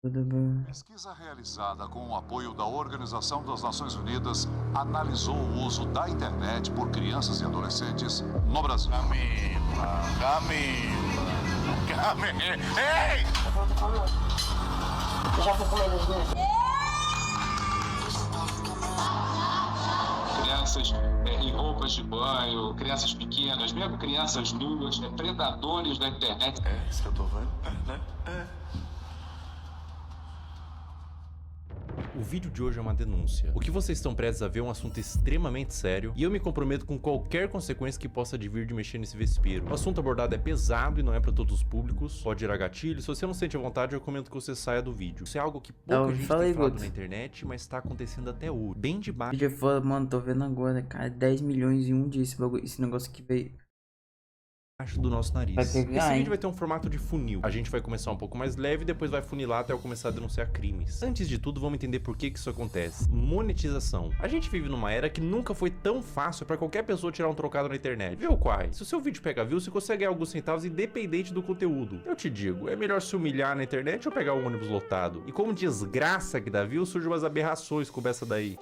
Tudo bem. Pesquisa realizada com o apoio da Organização das Nações Unidas analisou o uso da internet por crianças e adolescentes no Brasil. Camila. Ei! Já foi comer os dois? Crianças em roupas de banho, crianças pequenas, mesmo crianças nuas, predadores da internet. É isso que eu tô vendo. O vídeo de hoje é uma denúncia. O que vocês estão prestes a ver é um assunto extremamente sério e eu me comprometo com qualquer consequência que possa advir de mexer nesse vespeiro. O assunto abordado é pesado e não é para todos os públicos, pode gerar gatilho. Se você não sente a vontade, eu recomendo que você saia do vídeo. Isso é algo que pouca gente tem falado na internet, mas tá acontecendo até hoje. Bem de baixo. Vídeo é foda, mano, tô vendo agora, cara, 10 milhões em um dia esse negócio que veio. Do nosso nariz. Esse pegar, vídeo vai ter um formato de funil. A gente vai começar um pouco mais leve e depois vai funilar até eu começar a denunciar crimes. Antes de tudo, vamos entender por que isso acontece. Monetização. A gente vive numa era que nunca foi tão fácil pra qualquer pessoa tirar um trocado na internet. Viu, Quai? Se o seu vídeo pega view, você consegue ganhar alguns centavos independente do conteúdo. Eu te digo, é melhor se humilhar na internet ou pegar um ônibus lotado. E como desgraça que dá view, surgem umas aberrações como essa daí.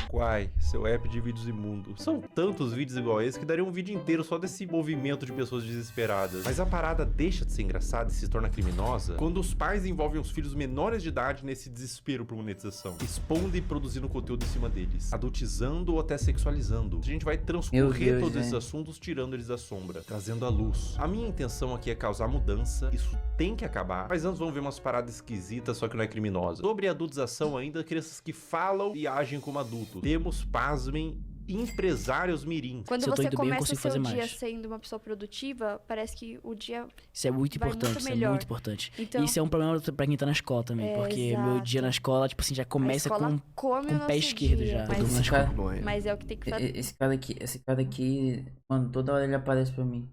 Quai, seu app de vídeos imundo. São tantos vídeos igual esse que daria um vídeo inteiro só desse movimento de pessoas desesperadas. Mas a parada deixa de ser engraçada e se torna criminosa quando os pais envolvem os filhos menores de idade nesse desespero por monetização, expondo e produzindo conteúdo em cima deles, adultizando ou até sexualizando. A gente vai transcorrer todos esses assuntos tirando eles da sombra, trazendo à luz. A minha intenção aqui é causar mudança, isso tem que acabar, mas antes vamos ver umas paradas esquisitas, só que não é criminosa. Sobre a adultização ainda, crianças que falam e agem como adultos. Temos, pasmem, empresários mirins. Quando você começa o seu dia sendo uma pessoa produtiva, parece que o dia isso é muito importante, isso é muito importante. Então, isso é um problema pra quem tá na escola também, porque meu dia na escola, tipo assim, já começa com o pé esquerdo já. Mas é o que tem que fazer. Esse cara aqui, mano, toda hora ele aparece pra mim.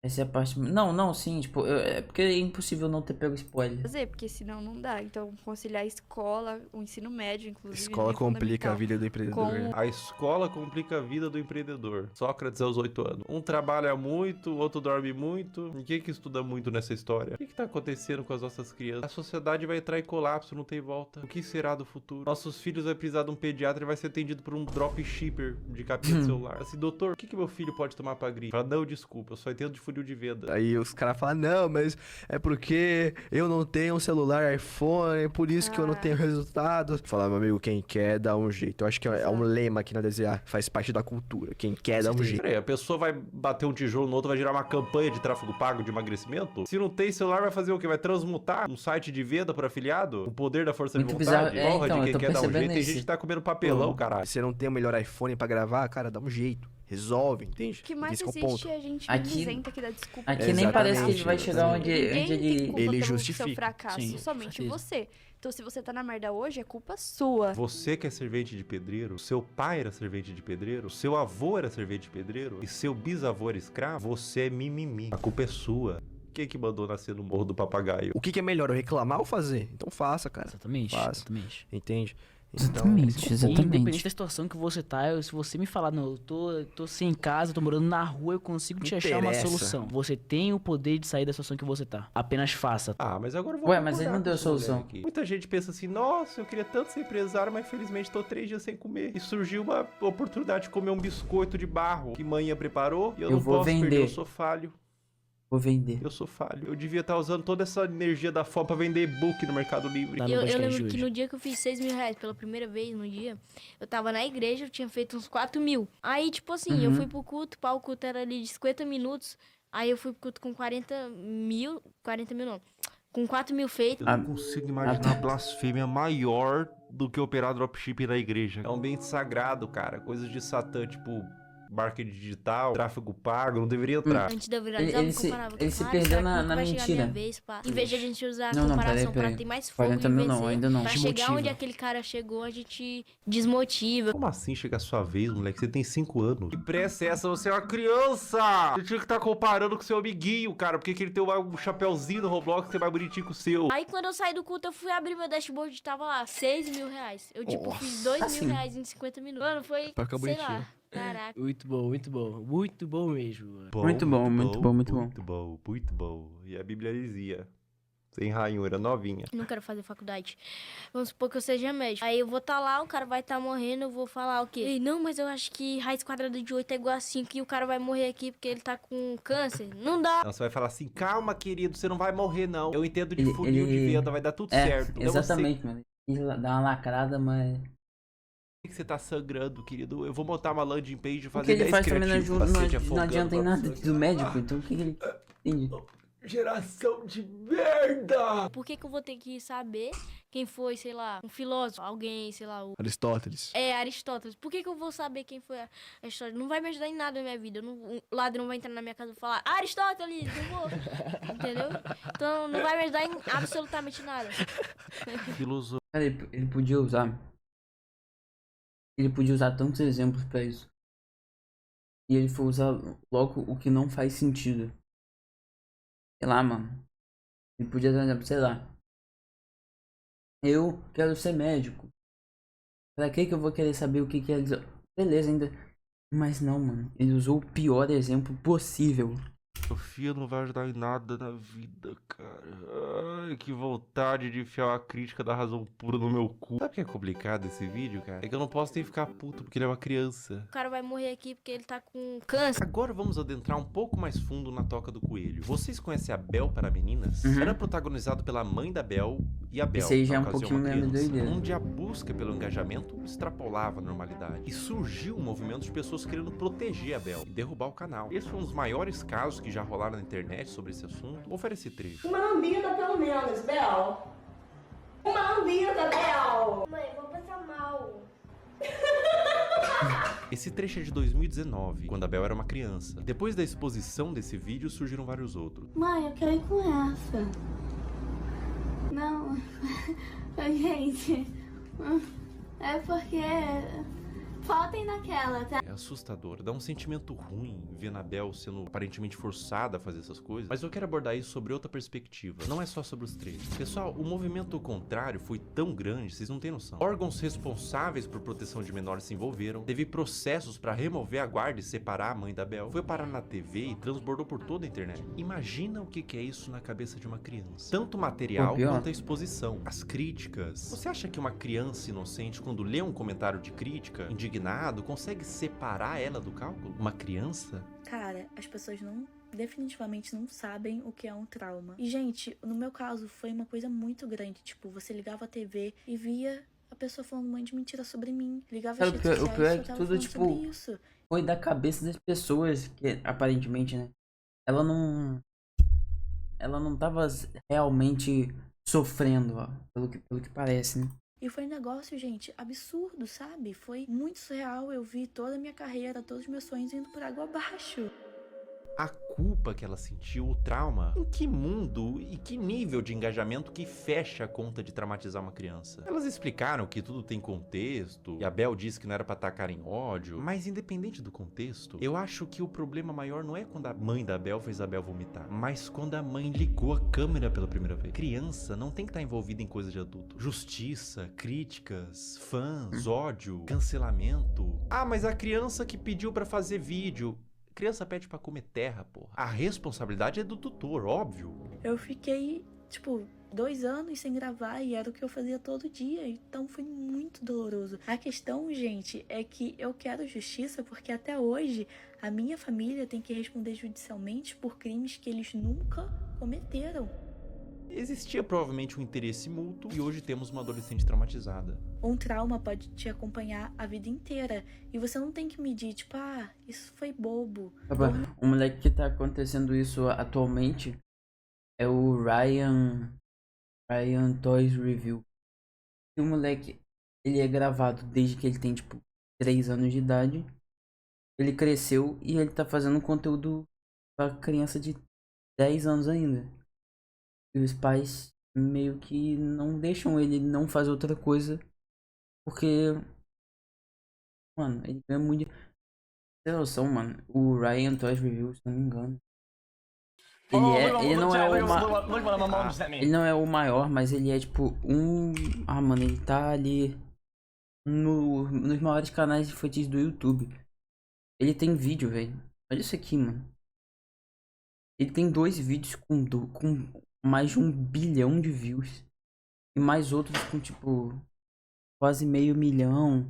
Essa é a parte... Não, sim, tipo, é porque é impossível não ter pego spoiler. Fazer, porque senão não dá. Então, conciliar a escola, o ensino médio, inclusive. Escola complica a vida do empreendedor. A escola complica a vida do empreendedor. Sócrates aos 8 anos. Um trabalha muito, o outro dorme muito. Ninguém que estuda muito nessa história. O que tá acontecendo com as nossas crianças? A sociedade vai entrar em colapso, não tem volta. O que será do futuro? Nossos filhos vão precisar de um pediatra e vai ser atendido por um dropshipper de capinha de celular. Assim, doutor, o que meu filho pode tomar pra gripe? Fala, não, desculpa, eu só entendo de funil de venda. Aí os caras falam, não, mas é porque eu não tenho um celular iPhone, é por isso que eu não tenho resultado. Falar, meu amigo, quem quer dá um jeito. Eu acho que é um lema aqui na DZA, faz parte da cultura. Quem quer dá um jeito. Peraí, a pessoa vai bater um tijolo no outro, vai gerar uma campanha de tráfego pago de emagrecimento? Se não tem celular, vai fazer o quê? Vai transmutar um site de venda por afiliado? O poder da força de vontade? Porra, de quem quer dar um jeito. Tem gente que tá comendo papelão, caralho. Se você não tem o melhor iPhone pra gravar, cara, dá um jeito. Resolve, entende? O que mais existe é a gente isenta que dá desculpa. Aqui nem parece que ele vai chegar onde ele justifica. Seu fracasso, sim, somente você. Então, se você tá na merda hoje, é culpa sua. Você que é servente de pedreiro, seu pai era servente de pedreiro, seu avô era servente de pedreiro e seu bisavô era escravo, você é mimimi. A culpa é sua. Quem que mandou nascer no Morro do Papagaio? O que é melhor, eu reclamar ou fazer? Então faça, cara. Exatamente. Faça. Exatamente. Entende? Exatamente. Independente da situação que você tá, se você me falar, não, eu tô sem casa, tô morando na rua, eu consigo te achar uma solução. Você tem o poder de sair da situação que você tá. Apenas faça. Ah, mas agora eu vou... Ué, mas ele não deu solução. Muita gente pensa assim, nossa, eu queria tanto ser empresário, mas infelizmente tô 3 dias sem comer. E surgiu uma oportunidade de comer um biscoito de barro que manhã preparou e eu não posso perder, eu sou falho. Vou vender. Eu sou falho. Eu devia estar usando toda essa energia da fome pra vender e-book no Mercado Livre. Eu lembro que no dia que eu fiz 6 mil reais pela primeira vez no dia, eu tava na igreja, eu tinha feito uns 4 mil. Aí, tipo assim, eu fui pro culto, o culto era ali de 50 minutos. Aí eu fui pro culto com 40 mil não. Com 4 mil feitos. Eu não consigo imaginar blasfêmia maior do que operar dropshipping na igreja. É um ambiente sagrado, cara. Coisas de Satã, tipo... marketing digital, tráfego pago, não deveria entrar. Antes de eu viralizar, eu comparava. Ele se perdeu na mentira. Em vez de a gente usar a comparação pra ter mais fogo 40 mil não, ainda não. Pra chegar onde aquele cara chegou, a gente desmotiva. Como assim chegar a sua vez, moleque? Você tem 5 anos. Que pressa é essa? Você é uma criança! Você tinha que estar comparando com seu amiguinho, cara. Porque ele tem um chapéuzinho no Roblox que é mais bonitinho que o seu. Aí quando eu saí do culto, eu fui abrir meu dashboard e tava lá, 6 mil reais. Eu, tipo, fiz 2 mil reais em 50 minutos. Mano, foi, sei lá. Caraca. Muito bom, muito bom. Muito bom mesmo, mano. Muito bom, muito bom, muito bom. Muito bom, muito bom. E a Bíblia dizia, sem ranhura, novinha. Não quero fazer faculdade. Vamos supor que eu seja médico. Aí eu vou estar lá, o cara vai estar morrendo, eu vou falar o quê? Ei, não, mas eu acho que raiz quadrada de 8 é igual a 5 e o cara vai morrer aqui porque ele tá com câncer. Não dá. Não, você vai falar assim, calma, querido, você não vai morrer, não. Eu entendo de Ele- funil de ele- venda, vai dar tudo certo. Eu sei Exatamente, mano. Ele dá uma lacrada, mas... que você tá sangrando, querido. Eu vou montar uma landing page e O que fazer ele 10 faz também não, criativos, paciente não afogando adianta em pra nada você. do médico, então o que ele... Entendi. Geração de merda! Por que que eu vou ter que saber quem foi, sei lá, um filósofo, alguém, sei lá, o... Aristóteles. É, Aristóteles. Por que que eu vou saber quem foi a Aristóteles? Não vai me ajudar em nada na minha vida. Um ladrão vai entrar na minha casa e falar, Aristóteles, eu vou. Entendeu? Então não vai me ajudar em absolutamente nada. Filosofia. Cara, ele podia usar... Ele podia usar tantos exemplos pra isso. E ele foi usar logo o que não faz sentido. Sei lá, mano. Ele podia dar um exemplo, sei lá. Eu quero ser médico. Pra que eu vou querer saber o que é... Beleza, ainda... Mas não, mano. Ele usou o pior exemplo possível. Filosofia não vai ajudar em nada na vida, cara. Ai, que vontade de enfiar uma crítica da razão pura no meu cu. Sabe o que é complicado esse vídeo, cara? É que eu não posso nem ficar puto porque ele é uma criança. O cara vai morrer aqui porque ele tá com câncer. Agora vamos adentrar um pouco mais fundo na Toca do Coelho. Vocês conhecem a Bel para Meninas? Uhum. Era protagonizado pela mãe da Bel e a Bel, Esse aí já é na um ocasião, pouquinho uma menos criança, doideira. onde a busca pelo engajamento extrapolava a normalidade. E surgiu um movimento de pessoas querendo proteger a Bel e derrubar o canal. Esse foi um dos maiores casos que já rolaram na internet sobre esse assunto. Vou oferecer esse trecho. Uma lambida, pelo menos, Bel. Uma lambida, Bel. Mãe, vou passar mal. Esse trecho é de 2019, quando a Bel era uma criança. Depois da exposição desse vídeo, surgiram vários outros. Mãe, eu quero ir com essa. Não, gente, é porque faltem naquela, tá? É assustador, dá um sentimento ruim ver a Bel sendo aparentemente forçada a fazer essas coisas. Mas eu quero abordar isso sobre outra perspectiva. Não é só sobre os trechos. Pessoal, o movimento contrário foi tão grande, vocês não têm noção. Órgãos responsáveis por proteção de menores se envolveram. Teve processos para remover a guarda e separar a mãe da Bel. Foi parar na TV e transbordou por toda a internet. Imagina o que é isso na cabeça de uma criança. Tanto o material quanto a exposição. As críticas. Você acha que uma criança inocente, quando lê um comentário de crítica, indignado, consegue separar ela do cálculo? Uma criança? Cara, as pessoas definitivamente não sabem o que é um trauma. E, gente, no meu caso, foi uma coisa muito grande. Tipo, você ligava a TV e via a pessoa falando um monte de mentira sobre mim. Ligava as redes sociais O pior é e que tava tudo, falando tipo, sobre isso. foi da cabeça das pessoas, que aparentemente, né? Ela não tava realmente sofrendo, ó, pelo que parece, né? E foi um negócio, gente, absurdo, sabe? Foi muito surreal. Eu vi toda a minha carreira, todos os meus sonhos indo por água abaixo. A culpa que ela sentiu, o trauma, em que mundo e que nível de engajamento que fecha a conta de traumatizar uma criança? Elas explicaram que tudo tem contexto, e a Bel disse que não era pra atacar em ódio, mas independente do contexto, eu acho que o problema maior não é quando a mãe da Bel fez a Bel vomitar, mas quando a mãe ligou a câmera pela primeira vez. Criança não tem que estar envolvida em coisa de adulto. Justiça, críticas, fãs, ódio, cancelamento. Ah, mas a criança que pediu pra fazer vídeo... Criança pede pra comer terra, porra. A responsabilidade é do tutor, óbvio. Eu fiquei, tipo, 2 anos sem gravar e era o que eu fazia todo dia. Então foi muito doloroso. A questão, gente, é que eu quero justiça porque até hoje a minha família tem que responder judicialmente por crimes que eles nunca cometeram. Existia provavelmente um interesse mútuo e hoje temos uma adolescente traumatizada. Um trauma pode te acompanhar a vida inteira e você não tem que medir, tipo, isso foi bobo. O moleque que tá acontecendo isso atualmente é o Ryan Toys Review. E o moleque, ele é gravado desde que ele tem, tipo, 3 anos de idade. Ele cresceu e ele tá fazendo conteúdo pra criança de 10 anos ainda. E os pais meio que não deixam ele não fazer outra coisa. Porque, mano, ele ganha muito. Tem noção, mano. O Ryan Toys Review, se não me engano. Ele não é o maior, mas ele é tipo mano, ele tá ali nos maiores canais de fetiche do YouTube. Ele tem vídeo, velho. Olha isso aqui, mano. Ele tem 2 vídeos com mais de 1 bilhão de views. E mais outros com, tipo, quase meio milhão.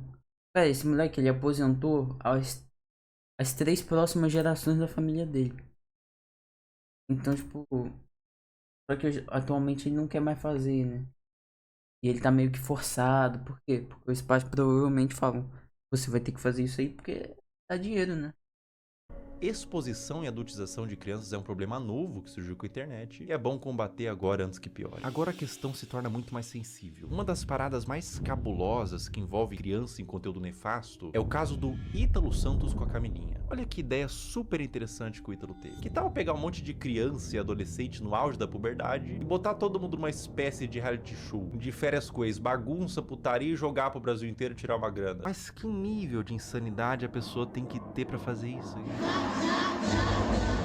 Cara, esse moleque, ele aposentou as 3 próximas gerações da família dele. Então, tipo... Só que atualmente ele não quer mais fazer, né? E ele tá meio que forçado. Por quê? Porque os pais provavelmente falam: você vai ter que fazer isso aí porque dá dinheiro, né? Exposição e adultização de crianças é um problema novo que surgiu com a internet e é bom combater agora antes que piore. Agora a questão se torna muito mais sensível. Uma das paradas mais cabulosas que envolve criança em conteúdo nefasto é o caso do Ítalo Santos com a Camilinha. Olha que ideia super interessante que o Ítalo teve. Que tal pegar um monte de criança e adolescente no auge da puberdade e botar todo mundo numa espécie de reality show, de férias com ex, bagunça, putaria e jogar pro Brasil inteiro e tirar uma grana? Mas que nível de insanidade a pessoa tem que ter pra fazer isso?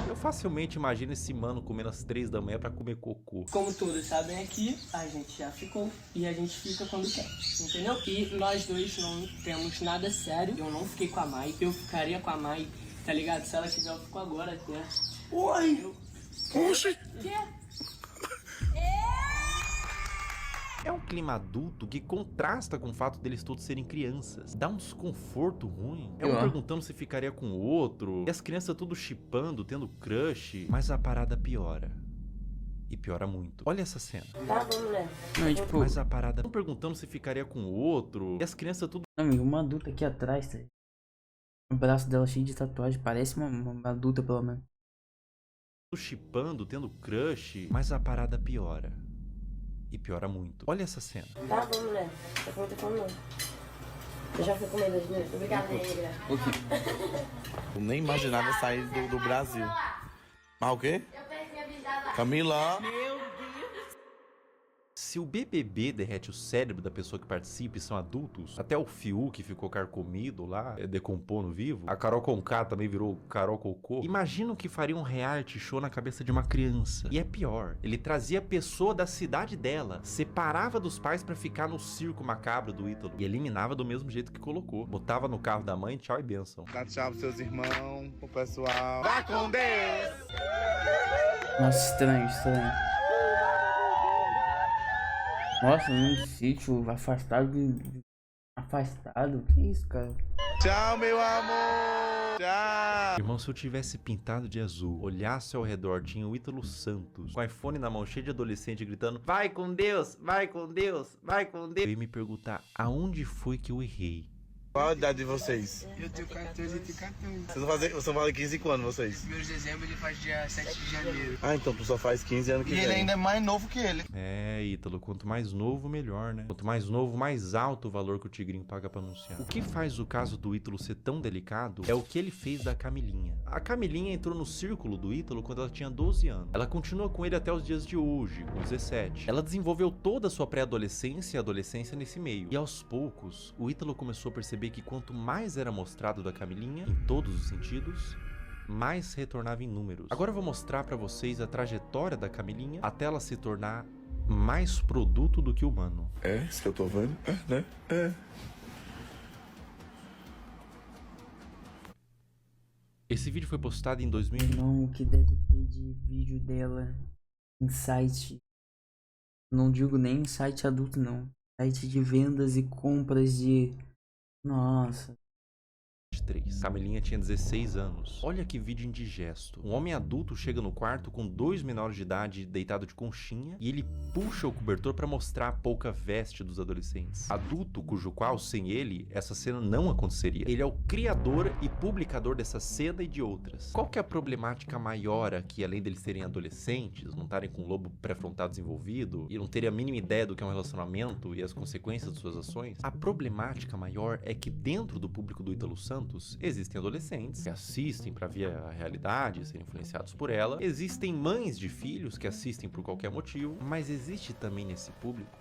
Eu facilmente imagino esse mano comendo às 3 da manhã pra comer cocô. Como todos sabem aqui, a gente já ficou e a gente fica quando quer, entendeu? E nós dois não temos nada sério. Eu não fiquei com a Mai, eu ficaria com a Mai, tá ligado? Se ela quiser, eu fico agora até. Oi! Oxi! É um clima adulto que contrasta com o fato deles todos serem crianças. Dá um desconforto ruim. É um perguntando se ficaria com o outro. E as crianças tudo chipando, tendo crush. Mas a parada piora. E piora muito. Olha essa cena. Tá bom, mulher. Não, tipo... Mas a parada... perguntando se ficaria com o outro. E as crianças tudo... Não, amigo, uma adulta aqui atrás, tá? O braço dela cheio de tatuagem. Parece uma adulta, pelo menos. Chipando, tendo crush. Mas a parada piora. E piora muito. Olha essa cena. Tá bom, mulher. Tá com muita fome, não. Eu já fui comer 2 minutos. Obrigada, negra. Eu nem imaginava sair do Brasil. Mas o quê? Camila. Se o BBB derrete o cérebro da pessoa que participa e são adultos, até o Fiuk que ficou carcomido lá, decompondo vivo, a Carol Conká também virou Carol Cocô. Imagina o que faria um reality show na cabeça de uma criança. E é pior, ele trazia a pessoa da cidade dela, separava dos pais pra ficar no circo macabro do Ítalo e eliminava do mesmo jeito que colocou. Botava no carro da mãe, tchau e bênção. Dá tchau pros seus irmãos, pro pessoal. Vai com Deus! Nossa, estranho. Nossa, num sítio afastado Afastado? Que isso, cara? Tchau, meu amor! Tchau! Irmão, se eu tivesse pintado de azul, olhasse ao redor, tinha o Ítalo Santos, com o iPhone na mão, cheio de adolescente, gritando: vai com Deus, vai com Deus, vai com Deus. Eu ia me perguntar, aonde foi que eu errei? Qual a idade de vocês? Eu tenho 14 e tenho 14. Vocês vão fazer 15 quando, vocês? 1º de dezembro, ele faz dia 7 de janeiro. Ah, então tu só faz 15 anos que vem. E ele ainda é mais novo que ele. É, Ítalo, quanto mais novo, melhor, né? Quanto mais novo, mais alto o valor que o Tigrinho paga pra anunciar. O que faz o caso do Ítalo ser tão delicado é o que ele fez da Camilinha. A Camilinha entrou no círculo do Ítalo quando ela tinha 12 anos. Ela continua com ele até os dias de hoje, com 17. Ela desenvolveu toda a sua pré-adolescência e adolescência nesse meio. E aos poucos, o Ítalo começou a perceber que quanto mais era mostrado da Camilinha, em todos os sentidos, mais retornava em números. Agora eu vou mostrar pra vocês a trajetória da Camilinha até ela se tornar mais produto do que humano. É, isso que eu tô vendo, né? É. Esse vídeo foi postado em 2000. Não, o que deve ter de vídeo dela em site. Não digo nem em site adulto, não. Site de vendas e compras de... Nossa. Camilinha tinha 16 anos. Olha que vídeo indigesto. Um homem adulto chega no quarto com 2 menores de idade deitado de conchinha e ele puxa o cobertor pra mostrar a pouca veste dos adolescentes. Adulto cujo qual, sem ele, essa cena não aconteceria. Ele é o criador e publicador dessa cena e de outras. Qual que é a problemática maior aqui, além deles serem adolescentes, não estarem com o lobo pré-frontal desenvolvido e não terem a mínima ideia do que é um relacionamento e as consequências de suas ações? A problemática maior é que dentro do público do Ítalo Santos existem adolescentes que assistem para ver a realidade e serem influenciados por ela. Existem mães de filhos que assistem por qualquer motivo. Mas existe também nesse público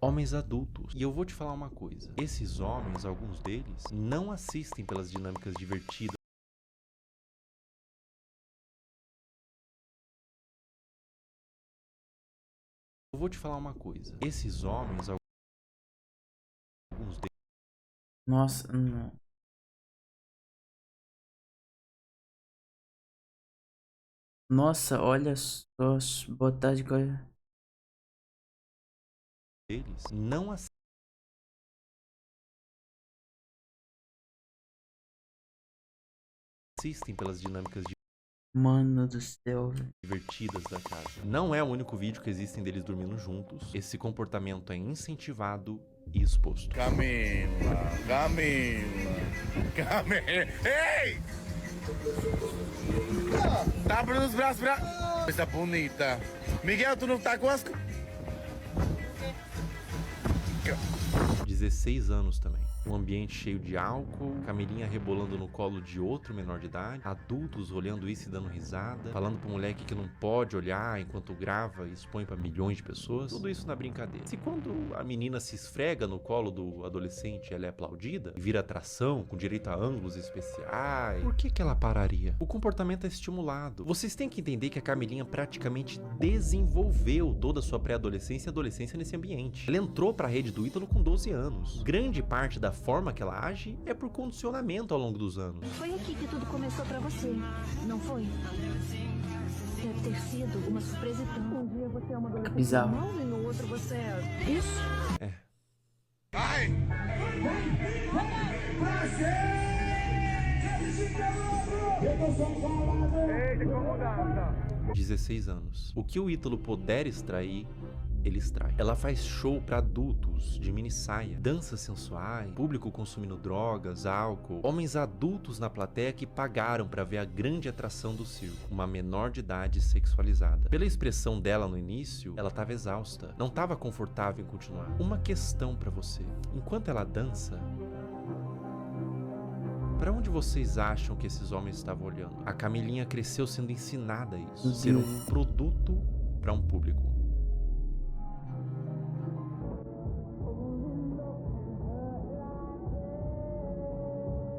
homens adultos. E eu vou te falar uma coisa. Esses homens, alguns deles, não assistem pelas dinâmicas divertidas. Eu vou te falar uma coisa. Esses homens, alguns deles... Nossa, não. Nossa, olha só. Boa tarde, cara. Eles não assistem pelas dinâmicas Mano do céu, velho. divertidas da casa. Não é o único vídeo que existem deles dormindo juntos. Esse comportamento é incentivado e exposto. Camila. Ei! Tá abrindo os braços pra... Coisa bonita. Miguel, tu não tá com as... 16 anos também. Um ambiente cheio de álcool, Camilinha rebolando no colo de outro menor de idade, adultos olhando isso e dando risada, falando pro moleque que não pode olhar enquanto grava e expõe pra milhões de pessoas. Tudo isso na brincadeira. Se quando a menina se esfrega no colo do adolescente, ela é aplaudida e vira atração com direito a ângulos especiais, por que ela pararia? O comportamento é estimulado. Vocês têm que entender que a Camilinha praticamente desenvolveu toda a sua pré-adolescência e adolescência nesse ambiente. Ela entrou pra rede do Ítalo com 12 anos. Grande parte da forma que ela age é por condicionamento ao longo dos anos. Foi aqui que tudo começou pra você, não foi? Deve ter sido uma surpresa tão. Um dia você é uma adolescente Bizarro. normal e no outro você é isso. É. Vai! 16 anos. O que o Ítalo puder extrair, ele extrai. Ela faz show pra adultos de mini saia, danças sensuais, público consumindo drogas, álcool, homens adultos na plateia que pagaram pra ver a grande atração do circo, uma menor de idade sexualizada. Pela expressão dela no início, ela tava exausta, não tava confortável em continuar. Uma questão pra você: enquanto ela dança, pra onde vocês acham que esses homens estavam olhando? A Camilinha cresceu sendo ensinada a isso, ser um produto pra um público.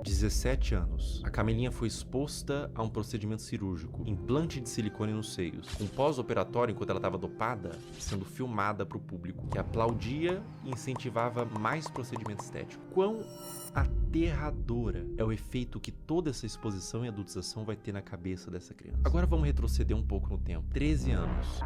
17 anos. A Camilinha foi exposta a um procedimento cirúrgico, implante de silicone nos seios, um pós-operatório enquanto ela estava dopada, sendo filmada para o público, que aplaudia e incentivava mais procedimento estético. Quão aterradora é o efeito que toda essa exposição e adultização vai ter na cabeça dessa criança. Agora vamos retroceder um pouco no tempo. 13 anos.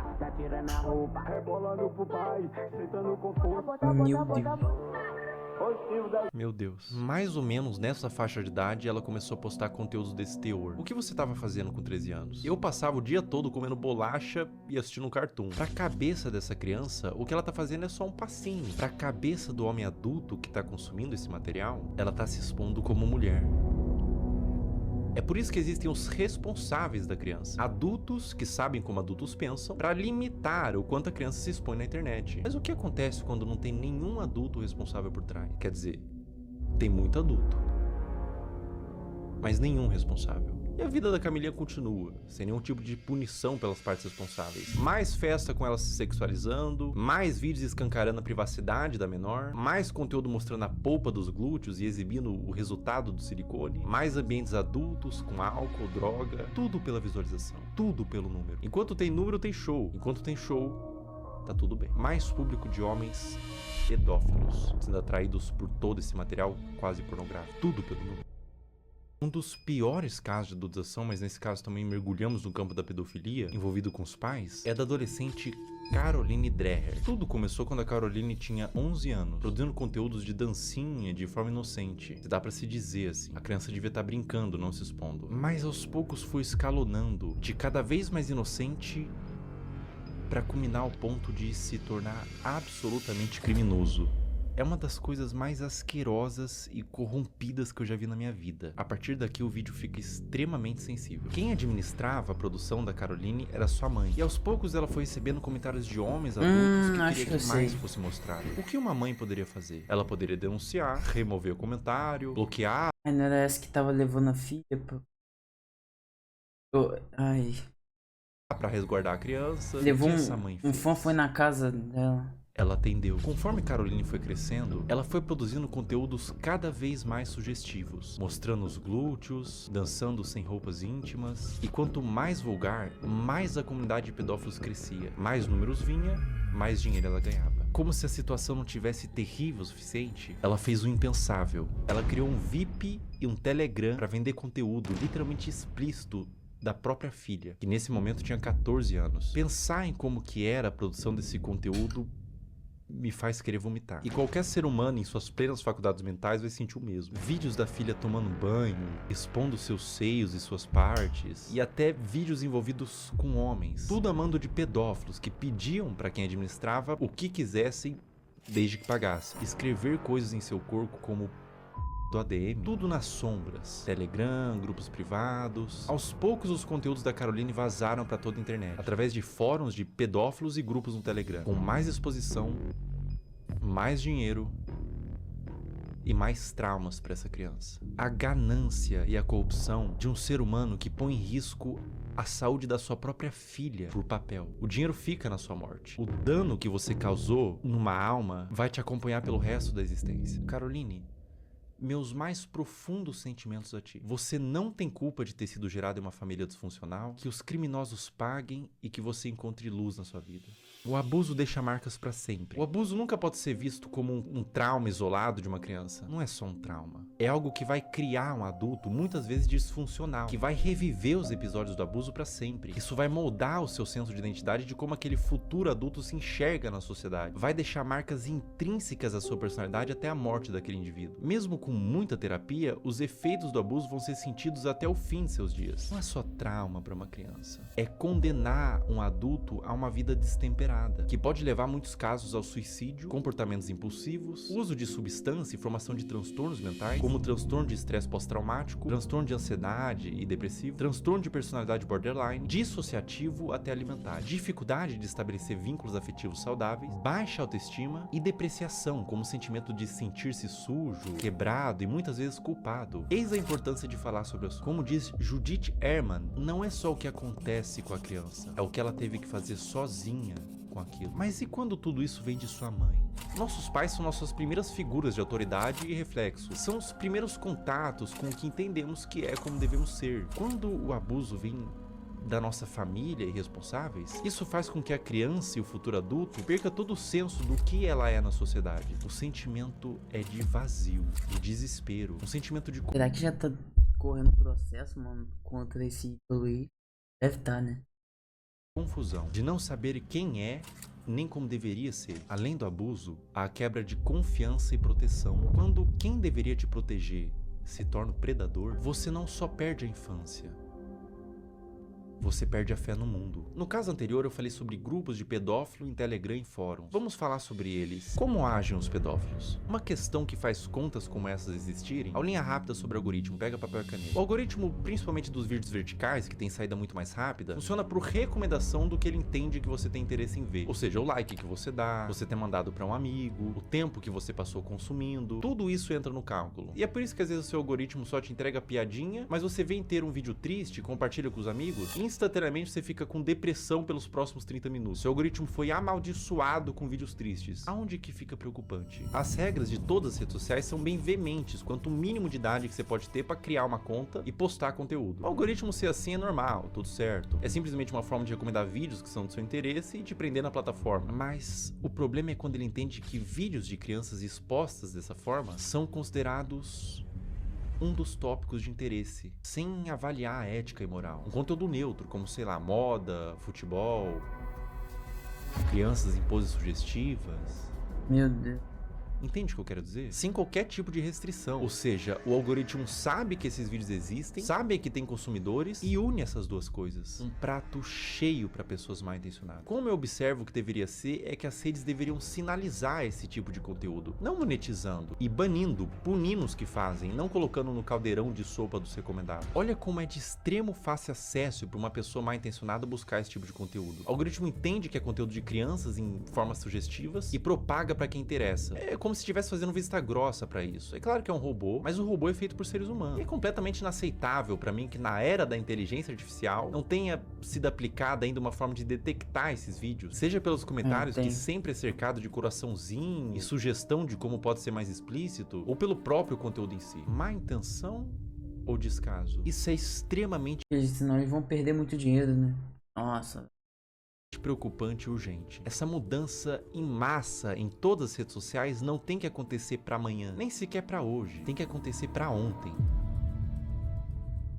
Meu Deus. Mais ou menos nessa faixa de idade, ela começou a postar conteúdos desse teor. O que você estava fazendo com 13 anos? Eu passava o dia todo comendo bolacha e assistindo um cartoon. Pra cabeça dessa criança, o que ela tá fazendo é só um passinho. Pra cabeça do homem adulto que tá consumindo esse material, ela tá se expondo como mulher. É por isso que existem os responsáveis da criança. Adultos que sabem como adultos pensam para limitar o quanto a criança se expõe na internet. Mas o que acontece quando não tem nenhum adulto responsável por trás? Quer dizer, tem muito adulto, mas nenhum responsável. E a vida da Camilinha continua, sem nenhum tipo de punição pelas partes responsáveis. Mais festa com ela se sexualizando, mais vídeos escancarando a privacidade da menor, mais conteúdo mostrando a polpa dos glúteos e exibindo o resultado do silicone, mais ambientes adultos com álcool, droga, tudo pela visualização, tudo pelo número. Enquanto tem número, tem show. Enquanto tem show, tá tudo bem. Mais público de homens pedófilos, sendo atraídos por todo esse material quase pornográfico, tudo pelo número. Um dos piores casos de adultização, mas nesse caso também mergulhamos no campo da pedofilia, envolvido com os pais, é da adolescente Caroline Dreher. Tudo começou quando a Caroline tinha 11 anos, produzindo conteúdos de dancinha de forma inocente. Se dá pra se dizer assim, a criança devia estar brincando, não se expondo. Mas aos poucos foi escalonando, de cada vez mais inocente, pra culminar ao ponto de se tornar absolutamente criminoso. É uma das coisas mais asquerosas e corrompidas que eu já vi na minha vida. A partir daqui o vídeo fica extremamente sensível. Quem administrava a produção da Caroline era sua mãe. E aos poucos ela foi recebendo comentários de homens adultos que queria que mais fosse mostrado. O que uma mãe poderia fazer? Ela poderia denunciar, remover o comentário, bloquear. Ai, não era essa que tava levando a filha, pô. Ai. Pra resguardar a criança. Levou essa mãe fez? Um fã foi na casa dela. Ela atendeu. Conforme Caroline foi crescendo, ela foi produzindo conteúdos cada vez mais sugestivos, mostrando os glúteos, dançando sem roupas íntimas. E quanto mais vulgar, mais a comunidade de pedófilos crescia. Mais números vinha, mais dinheiro ela ganhava. Como se a situação não tivesse terrível o suficiente, ela fez o impensável. Ela criou um VIP e um Telegram para vender conteúdo literalmente explícito da própria filha, que nesse momento tinha 14 anos. Pensar em como que era a produção desse conteúdo me faz querer vomitar. E qualquer ser humano em suas plenas faculdades mentais vai sentir o mesmo. Vídeos da filha tomando banho, expondo seus seios e suas partes, e até vídeos envolvidos com homens. Tudo a mando de pedófilos que pediam para quem administrava o que quisessem desde que pagasse. Escrever coisas em seu corpo como do ADM, tudo nas sombras. Telegram, grupos privados. Aos poucos os conteúdos da Caroline vazaram para toda a internet, através de fóruns de pedófilos e grupos no Telegram, com mais exposição, mais dinheiro e mais traumas para essa criança. A ganância e a corrupção de um ser humano que põe em risco a saúde da sua própria filha por papel. O dinheiro fica na sua morte. O dano que você causou numa alma vai te acompanhar pelo resto da existência. Caroline, meus mais profundos sentimentos a ti. Você não tem culpa de ter sido gerado em uma família disfuncional, que os criminosos paguem e que você encontre luz na sua vida. O abuso deixa marcas pra sempre. O abuso nunca pode ser visto como um trauma isolado de uma criança. Não é só um trauma. É algo que vai criar um adulto, muitas vezes disfuncional, que vai reviver os episódios do abuso pra sempre. Isso vai moldar o seu senso de identidade de como aquele futuro adulto se enxerga na sociedade. Vai deixar marcas intrínsecas à sua personalidade até a morte daquele indivíduo. Mesmo com muita terapia, os efeitos do abuso vão ser sentidos até o fim de seus dias. Não é só trauma para uma criança. É condenar um adulto a uma vida destemperada, que pode levar, em muitos casos, ao suicídio, comportamentos impulsivos, uso de substância e formação de transtornos mentais, como transtorno de estresse pós-traumático, transtorno de ansiedade e depressivo, transtorno de personalidade borderline, dissociativo até alimentar, dificuldade de estabelecer vínculos afetivos saudáveis, baixa autoestima e depreciação, como o sentimento de sentir-se sujo, quebrado e muitas vezes culpado. Eis a importância de falar sobre isso. Como diz Judith Herman, não é só o que acontece com a criança, é o que ela teve que fazer sozinha com aquilo. Mas e quando tudo isso vem de sua mãe? Nossos pais são nossas primeiras figuras de autoridade e reflexo. São os primeiros contatos com o que entendemos que é como devemos ser. Quando o abuso vem da nossa família e responsáveis, isso faz com que a criança e o futuro adulto perca todo o senso do que ela é na sociedade. O sentimento é de vazio, de desespero, um sentimento de... Será que já tá correndo processo, mano, contra esse Luiz? Deve tá, né? Confusão, de não saber quem é, nem como deveria ser. Além do abuso, há a quebra de confiança e proteção. Quando quem deveria te proteger se torna o predador, você não só perde a infância, você perde a fé no mundo. No caso anterior eu falei sobre grupos de pedófilo em Telegram e fóruns. Vamos falar sobre eles. Como agem os pedófilos? Uma questão que faz contas como essas existirem, aulinha rápida sobre o algoritmo, pega papel e caneta. O algoritmo, principalmente dos vídeos verticais, que tem saída muito mais rápida, funciona por recomendação do que ele entende que você tem interesse em ver. Ou seja, o like que você dá, você ter mandado para um amigo, o tempo que você passou consumindo, tudo isso entra no cálculo. E é por isso que às vezes o seu algoritmo só te entrega piadinha, mas você vem ter um vídeo triste, compartilha com os amigos, instantaneamente você fica com depressão pelos próximos 30 minutos. Seu algoritmo foi amaldiçoado com vídeos tristes. Aonde que fica preocupante? As regras de todas as redes sociais são bem veementes quanto o mínimo de idade que você pode ter para criar uma conta e postar conteúdo. O algoritmo ser assim é normal, tudo certo. É simplesmente uma forma de recomendar vídeos que são do seu interesse e te prender na plataforma. Mas o problema é quando ele entende que vídeos de crianças expostas dessa forma são considerados um dos tópicos de interesse, sem avaliar a ética e moral. Um conteúdo neutro, como, sei lá, moda, futebol, crianças em poses sugestivas. Meu Deus. Entende o que eu quero dizer? Sem qualquer tipo de restrição. Ou seja, o algoritmo sabe que esses vídeos existem, sabe que tem consumidores e une essas duas coisas. Um prato cheio para pessoas mal intencionadas. Como eu observo que deveria ser, é que as redes deveriam sinalizar esse tipo de conteúdo, não monetizando e banindo, punindo os que fazem, não colocando no caldeirão de sopa dos recomendados. Olha como é de extremo fácil acesso para uma pessoa mal intencionada buscar esse tipo de conteúdo. O algoritmo entende que é conteúdo de crianças em formas sugestivas e propaga para quem interessa. É como se estivesse fazendo vista grossa pra isso. É claro que é um robô, mas o robô é feito por seres humanos. E é completamente inaceitável pra mim que na era da inteligência artificial não tenha sido aplicada ainda uma forma de detectar esses vídeos, seja pelos comentários, que sempre é cercado de coraçãozinho e sugestão de como pode ser mais explícito, ou pelo próprio conteúdo em si. Má intenção ou descaso? Isso é extremamente... Senão eles vão perder muito dinheiro, né? Nossa... preocupante e urgente. Essa mudança em massa em todas as redes sociais não tem que acontecer para amanhã, nem sequer para hoje. Tem que acontecer para ontem.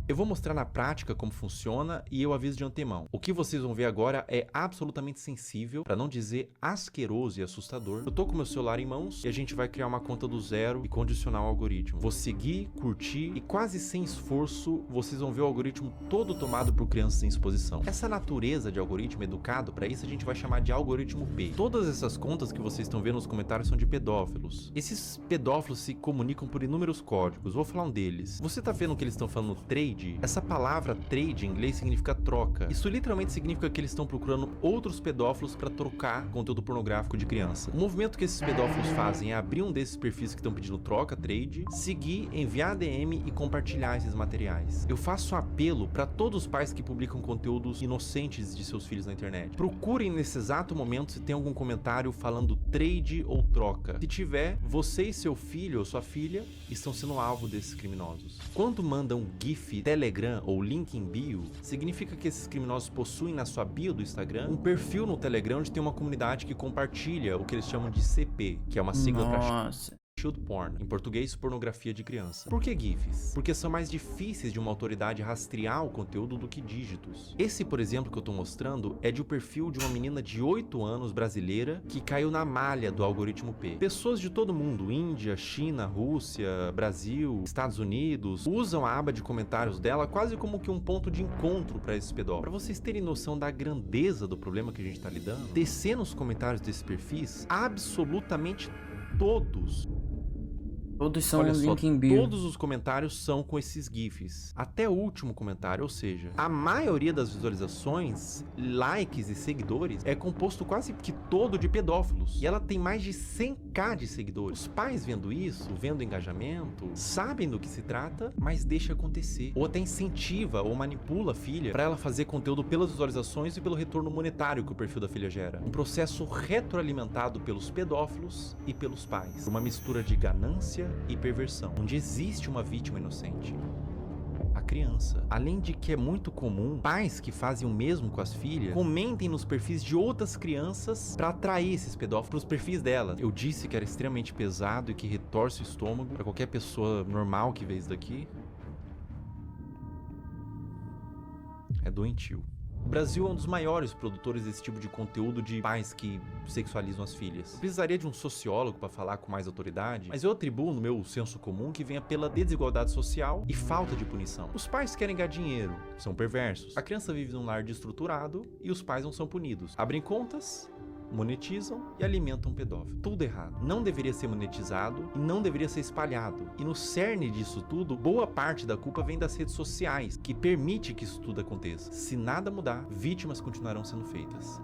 Eu vou mostrar na prática como funciona e eu aviso de antemão. O que vocês vão ver agora é absolutamente sensível, para não dizer asqueroso e assustador. Eu tô com meu celular em mãos e a gente vai criar uma conta do zero e condicionar o algoritmo. Vou seguir, curtir e quase sem esforço vocês vão ver o algoritmo todo tomado por crianças em exposição. Essa natureza de algoritmo educado, para isso a gente vai chamar de algoritmo P. Todas essas contas que vocês estão vendo nos comentários são de pedófilos. Esses pedófilos se comunicam por inúmeros códigos. Vou falar um deles. Você tá vendo que eles estão falando trade? Essa palavra trade em inglês significa troca. Isso literalmente significa que eles estão procurando outros pedófilos para trocar conteúdo pornográfico de criança. O movimento que esses pedófilos fazem é abrir um desses perfis que estão pedindo troca, trade, seguir, enviar DM e compartilhar esses materiais. Eu faço um apelo para todos os pais que publicam conteúdos inocentes de seus filhos na internet. Procurem nesse exato momento se tem algum comentário falando trade ou troca. Se tiver, você e seu filho ou sua filha estão sendo alvo desses criminosos. Quando mandam um GIF Telegram ou link em bio, significa que esses criminosos possuem na sua bio do Instagram um perfil no Telegram onde tem uma comunidade que compartilha o que eles chamam de CP, que é uma sigla para Child Porn, em português, pornografia de criança. Por que GIFs? Porque são mais difíceis de uma autoridade rastrear o conteúdo do que dígitos. Esse, por exemplo, que eu tô mostrando é de um perfil de uma menina de 8 anos brasileira que caiu na malha do algoritmo P. Pessoas de todo mundo, Índia, China, Rússia, Brasil, Estados Unidos, usam a aba de comentários dela quase como que um ponto de encontro para esses pedófilos. Para vocês terem noção da grandeza do problema que a gente tá lidando, descer nos comentários desses perfis, absolutamente todos são Olha link só, em bio. todos os comentários são com esses GIFs. Até o último comentário, ou seja, a maioria das visualizações, likes e seguidores é composto quase que todo de pedófilos. E ela tem mais de 100k de seguidores. Os pais vendo isso, vendo engajamento, sabem do que se trata, mas deixa acontecer. Ou até incentiva ou manipula a filha para ela fazer conteúdo pelas visualizações e pelo retorno monetário que o perfil da filha gera. Um processo retroalimentado pelos pedófilos e pelos pais. Uma mistura de ganância e perversão, onde existe uma vítima inocente, a criança. Além de que é muito comum pais que fazem o mesmo com as filhas comentem nos perfis de outras crianças para atrair esses pedófilos para os perfis dela. Eu disse que era extremamente pesado e que retorce o estômago para qualquer pessoa normal que vê isso daqui. É doentio. O Brasil é um dos maiores produtores desse tipo de conteúdo de pais que sexualizam as filhas. Eu precisaria de um sociólogo para falar com mais autoridade, mas eu atribuo no meu senso comum que venha pela desigualdade social e falta de punição. Os pais querem ganhar dinheiro, são perversos. A criança vive num lar desestruturado e os pais não são punidos. Abrem contas, monetizam e alimentam um pedófilo. Tudo errado. Não deveria ser monetizado e não deveria ser espalhado. E no cerne disso tudo, boa parte da culpa vem das redes sociais, que permite que isso tudo aconteça. Se nada mudar, vítimas continuarão sendo feitas.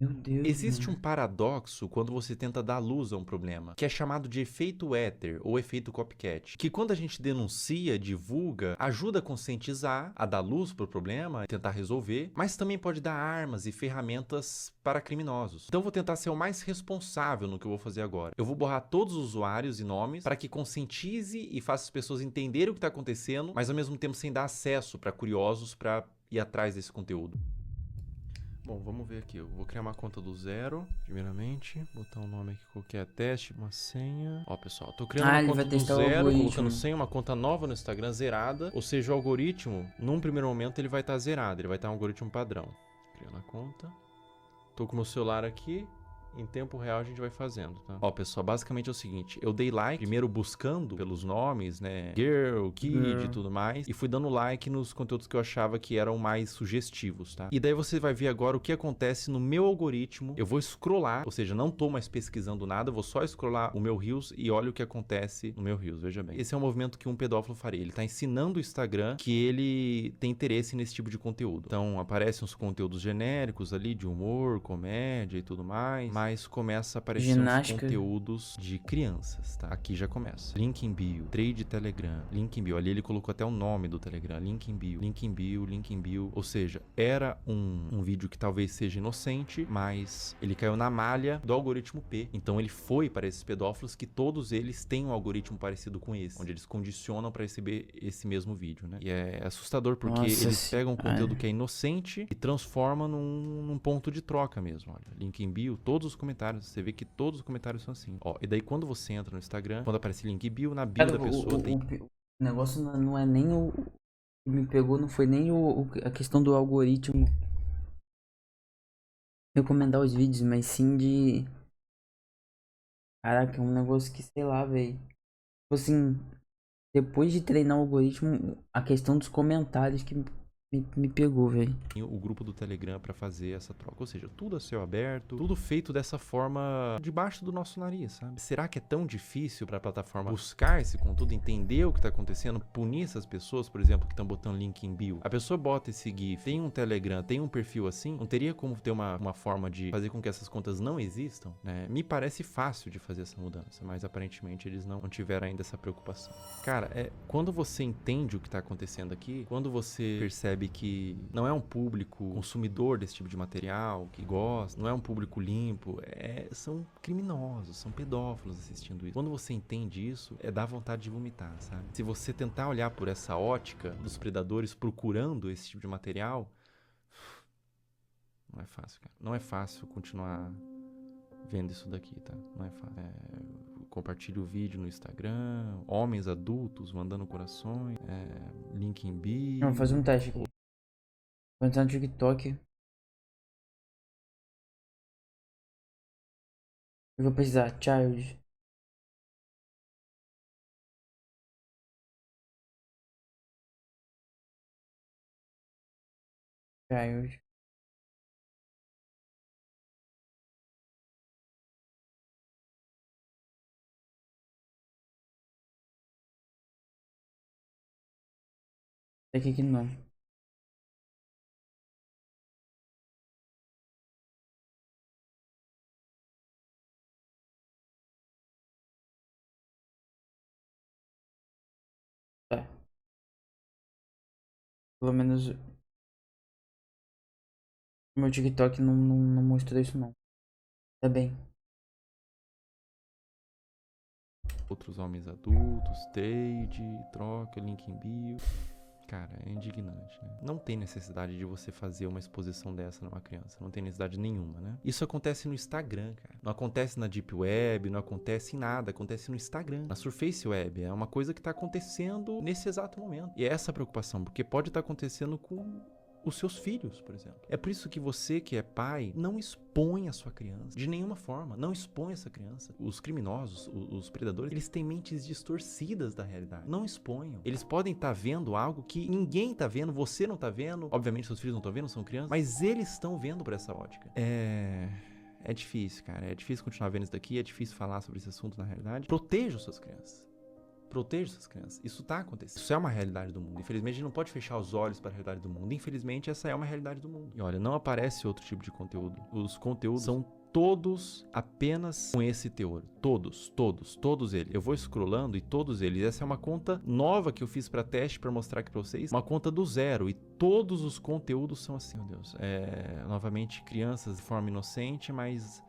Meu Deus. Existe um paradoxo quando você tenta dar luz a um problema, que é chamado de efeito éter ou efeito copycat, que quando a gente denuncia, divulga, ajuda a conscientizar, a dar luz para o problema, tentar resolver, mas também pode dar armas e ferramentas para criminosos. Então eu vou tentar ser o mais responsável no que eu vou fazer agora. Eu vou borrar todos os usuários e nomes para que conscientize e faça as pessoas entenderem o que está acontecendo, mas ao mesmo tempo sem dar acesso para curiosos para ir atrás desse conteúdo. Bom, vamos ver aqui. Eu vou criar uma conta do zero, primeiramente. Botar um nome aqui qualquer, teste, uma senha. Ó, pessoal, tô criando uma conta do zero, colocando senha, uma conta nova no Instagram zerada. Ou seja, o algoritmo, num primeiro momento, ele vai estar zerado. Ele vai estar um algoritmo padrão. Criando a conta. Tô com o meu celular aqui. Em tempo real a gente vai fazendo, tá? Ó, pessoal, basicamente é o seguinte. Eu dei like, primeiro buscando pelos nomes, né? Girl, Kid e tudo mais. E fui dando like nos conteúdos que eu achava que eram mais sugestivos, tá? E daí você vai ver agora o que acontece no meu algoritmo. Eu vou scrollar, ou seja, não tô mais pesquisando nada. Vou só scrollar o meu Reels e olha o que acontece no meu Reels, veja bem. Esse é um movimento que um pedófilo faria. Ele tá ensinando o Instagram que ele tem interesse nesse tipo de conteúdo. Então, aparecem uns conteúdos genéricos ali de humor, comédia e tudo mais. Mas começa a aparecer uns conteúdos de crianças, tá? Aqui já começa. Link em bio, trade Telegram, link em bio. Ali ele colocou até o nome do Telegram, link em bio, link em bio, link em bio. Ou seja, era um vídeo que talvez seja inocente, mas ele caiu na malha do algoritmo P. Então ele foi para esses pedófilos que todos eles têm um algoritmo parecido com esse, onde eles condicionam para receber esse mesmo vídeo, né? E é assustador porque eles pegam um conteúdo que é inocente e transformam num ponto de troca mesmo. Olha, link em bio, todos os comentários. Você vê que todos os comentários são assim. Ó, e daí quando você entra no Instagram, quando aparece link bio, na bio Cara, da pessoa tem... o negócio não é nem o que me pegou, não foi nem a questão do algoritmo recomendar os vídeos, mas sim de... Caraca, é um negócio que, sei lá, velho. Tipo assim, depois de treinar o algoritmo, a questão dos comentários que me pegou, velho. O grupo do Telegram pra fazer essa troca. Ou seja, tudo a céu aberto, tudo feito dessa forma debaixo do nosso nariz, sabe? Será que é tão difícil pra plataforma buscar esse conteúdo, entender o que tá acontecendo, punir essas pessoas, por exemplo, que estão botando link em bio? A pessoa bota esse GIF, tem um Telegram, tem um perfil assim, não teria como ter uma forma de fazer com que essas contas não existam, né? Me parece fácil de fazer essa mudança, mas aparentemente eles não tiveram ainda essa preocupação. Cara, quando você entende o que tá acontecendo aqui, quando você percebe que não é um público consumidor desse tipo de material, que gosta, não é um público limpo, são criminosos, são pedófilos assistindo isso. Quando você entende isso, dá vontade de vomitar, sabe? Se você tentar olhar por essa ótica dos predadores procurando esse tipo de material, não é fácil, cara. Não é fácil continuar vendo isso daqui, tá? Não é fácil. Compartilhe o vídeo no Instagram, homens adultos mandando corações, link em bio. Vou fazer um teste aqui. Vou entrar no TikTok. Eu vou precisar, child. Child. Aqui não. Tá. Pelo menos o meu TikTok não mostrou isso não. Tá bem. Outros homens adultos, stage, troca, link em bio. Cara, é indignante, né? Não tem necessidade de você fazer uma exposição dessa numa criança. Não tem necessidade nenhuma, né? Isso acontece no Instagram, cara. Não acontece na Deep Web, não acontece em nada. Acontece no Instagram, na Surface Web. É uma coisa que tá acontecendo nesse exato momento. E é essa preocupação, porque pode estar acontecendo com os seus filhos, por exemplo. É por isso que você, que é pai, não expõe a sua criança. De nenhuma forma. Não expõe essa criança. Os criminosos, os predadores, eles têm mentes distorcidas da realidade. Não exponham. Eles podem estar vendo algo que ninguém tá vendo, você não tá vendo. Obviamente, seus filhos não estão vendo, são crianças. Mas eles estão vendo por essa ótica. É difícil, cara. É difícil continuar vendo isso daqui. É difícil falar sobre esse assunto na realidade. Proteja suas crianças. Proteja essas crianças. Isso tá acontecendo. Isso é uma realidade do mundo. Infelizmente, a gente não pode fechar os olhos para a realidade do mundo. Infelizmente, essa é uma realidade do mundo. E olha, não aparece outro tipo de conteúdo. Os conteúdos são todos apenas com esse teor. Todos eles. Eu vou scrollando e todos eles. Essa é uma conta nova que eu fiz para teste, para mostrar aqui para vocês. Uma conta do zero. E todos os conteúdos são assim. Meu Deus. Novamente, crianças de forma inocente, mas...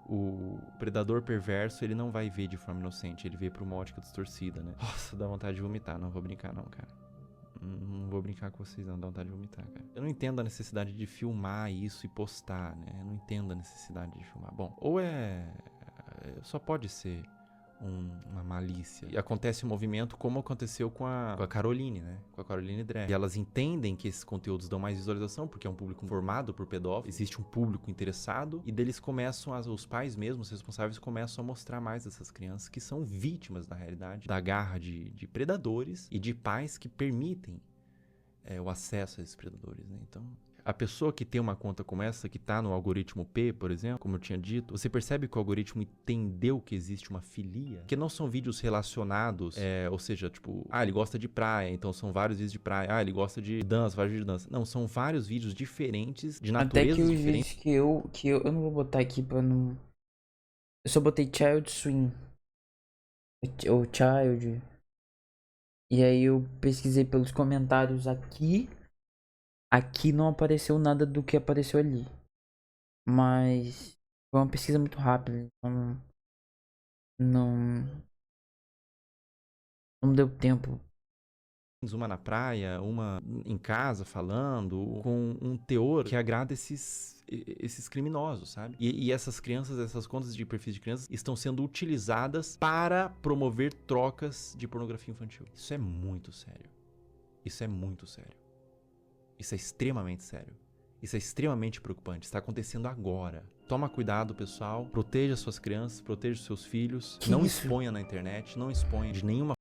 O predador perverso, ele não vai ver de forma inocente, ele vê por uma ótica distorcida, né? Nossa, dá vontade de vomitar, não vou brincar não, cara. Não vou brincar com vocês não, dá vontade de vomitar, cara. Eu não entendo a necessidade de filmar isso e postar, né? Eu não entendo a necessidade de filmar. Bom, ou só pode ser uma malícia. E acontece um movimento como aconteceu com a Caroline, né? Com a Caroline Drag. E elas entendem que esses conteúdos dão mais visualização, porque é um público formado por pedófilos, existe um público interessado, e deles começam, os pais mesmos, os responsáveis, começam a mostrar mais essas crianças que são vítimas, na realidade, da garra de predadores e de pais que permitem o acesso a esses predadores, né? Então... A pessoa que tem uma conta como essa, que tá no algoritmo P, por exemplo, como eu tinha dito, você percebe que o algoritmo entendeu que existe uma filia, que não são vídeos relacionados, ou seja, tipo, ele gosta de praia, então são vários vídeos de praia, ele gosta de dança, vários vídeos de dança. Não, são vários vídeos diferentes, de natureza diferente. Até que os diferente. vídeos que eu não vou botar aqui pra não... Eu só botei Child Swing. Ou Child. E aí eu pesquisei pelos comentários aqui. Aqui não apareceu nada do que apareceu ali. Mas foi uma pesquisa muito rápida. Então não deu tempo. uma na praia, uma em casa falando, com um teor que agrada esses criminosos, sabe? E essas crianças, essas contas de perfis de crianças estão sendo utilizadas para promover trocas de pornografia infantil. Isso é muito sério. Isso é muito sério. Isso é extremamente sério. Isso é extremamente preocupante. Está acontecendo agora. Toma cuidado, pessoal. Proteja suas crianças, proteja seus filhos. Não exponha na internet, não exponha de nenhuma forma.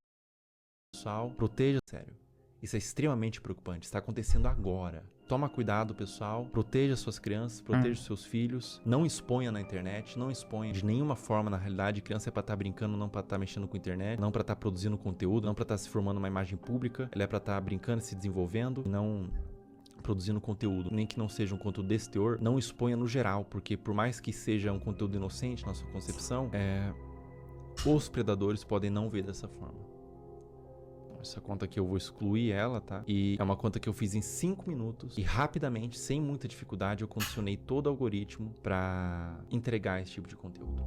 Pessoal, proteja. Sério. Isso é extremamente preocupante. Está acontecendo agora. Toma cuidado, pessoal. Proteja suas crianças, proteja seus filhos. Não exponha na internet, não exponha de nenhuma forma. Na realidade, criança é pra estar brincando, não pra estar mexendo com a internet, não pra estar produzindo conteúdo, não pra estar se formando uma imagem pública. Ela é pra estar brincando, se desenvolvendo, não produzindo conteúdo, nem que não seja um conteúdo desse teor. Não exponha no geral, porque por mais que seja um conteúdo inocente na sua concepção, os predadores podem não ver dessa forma. Essa conta aqui eu vou excluir ela, tá? E é uma conta que eu fiz em 5 minutos. E rapidamente, sem muita dificuldade, eu condicionei todo o algoritmo pra entregar esse tipo de conteúdo.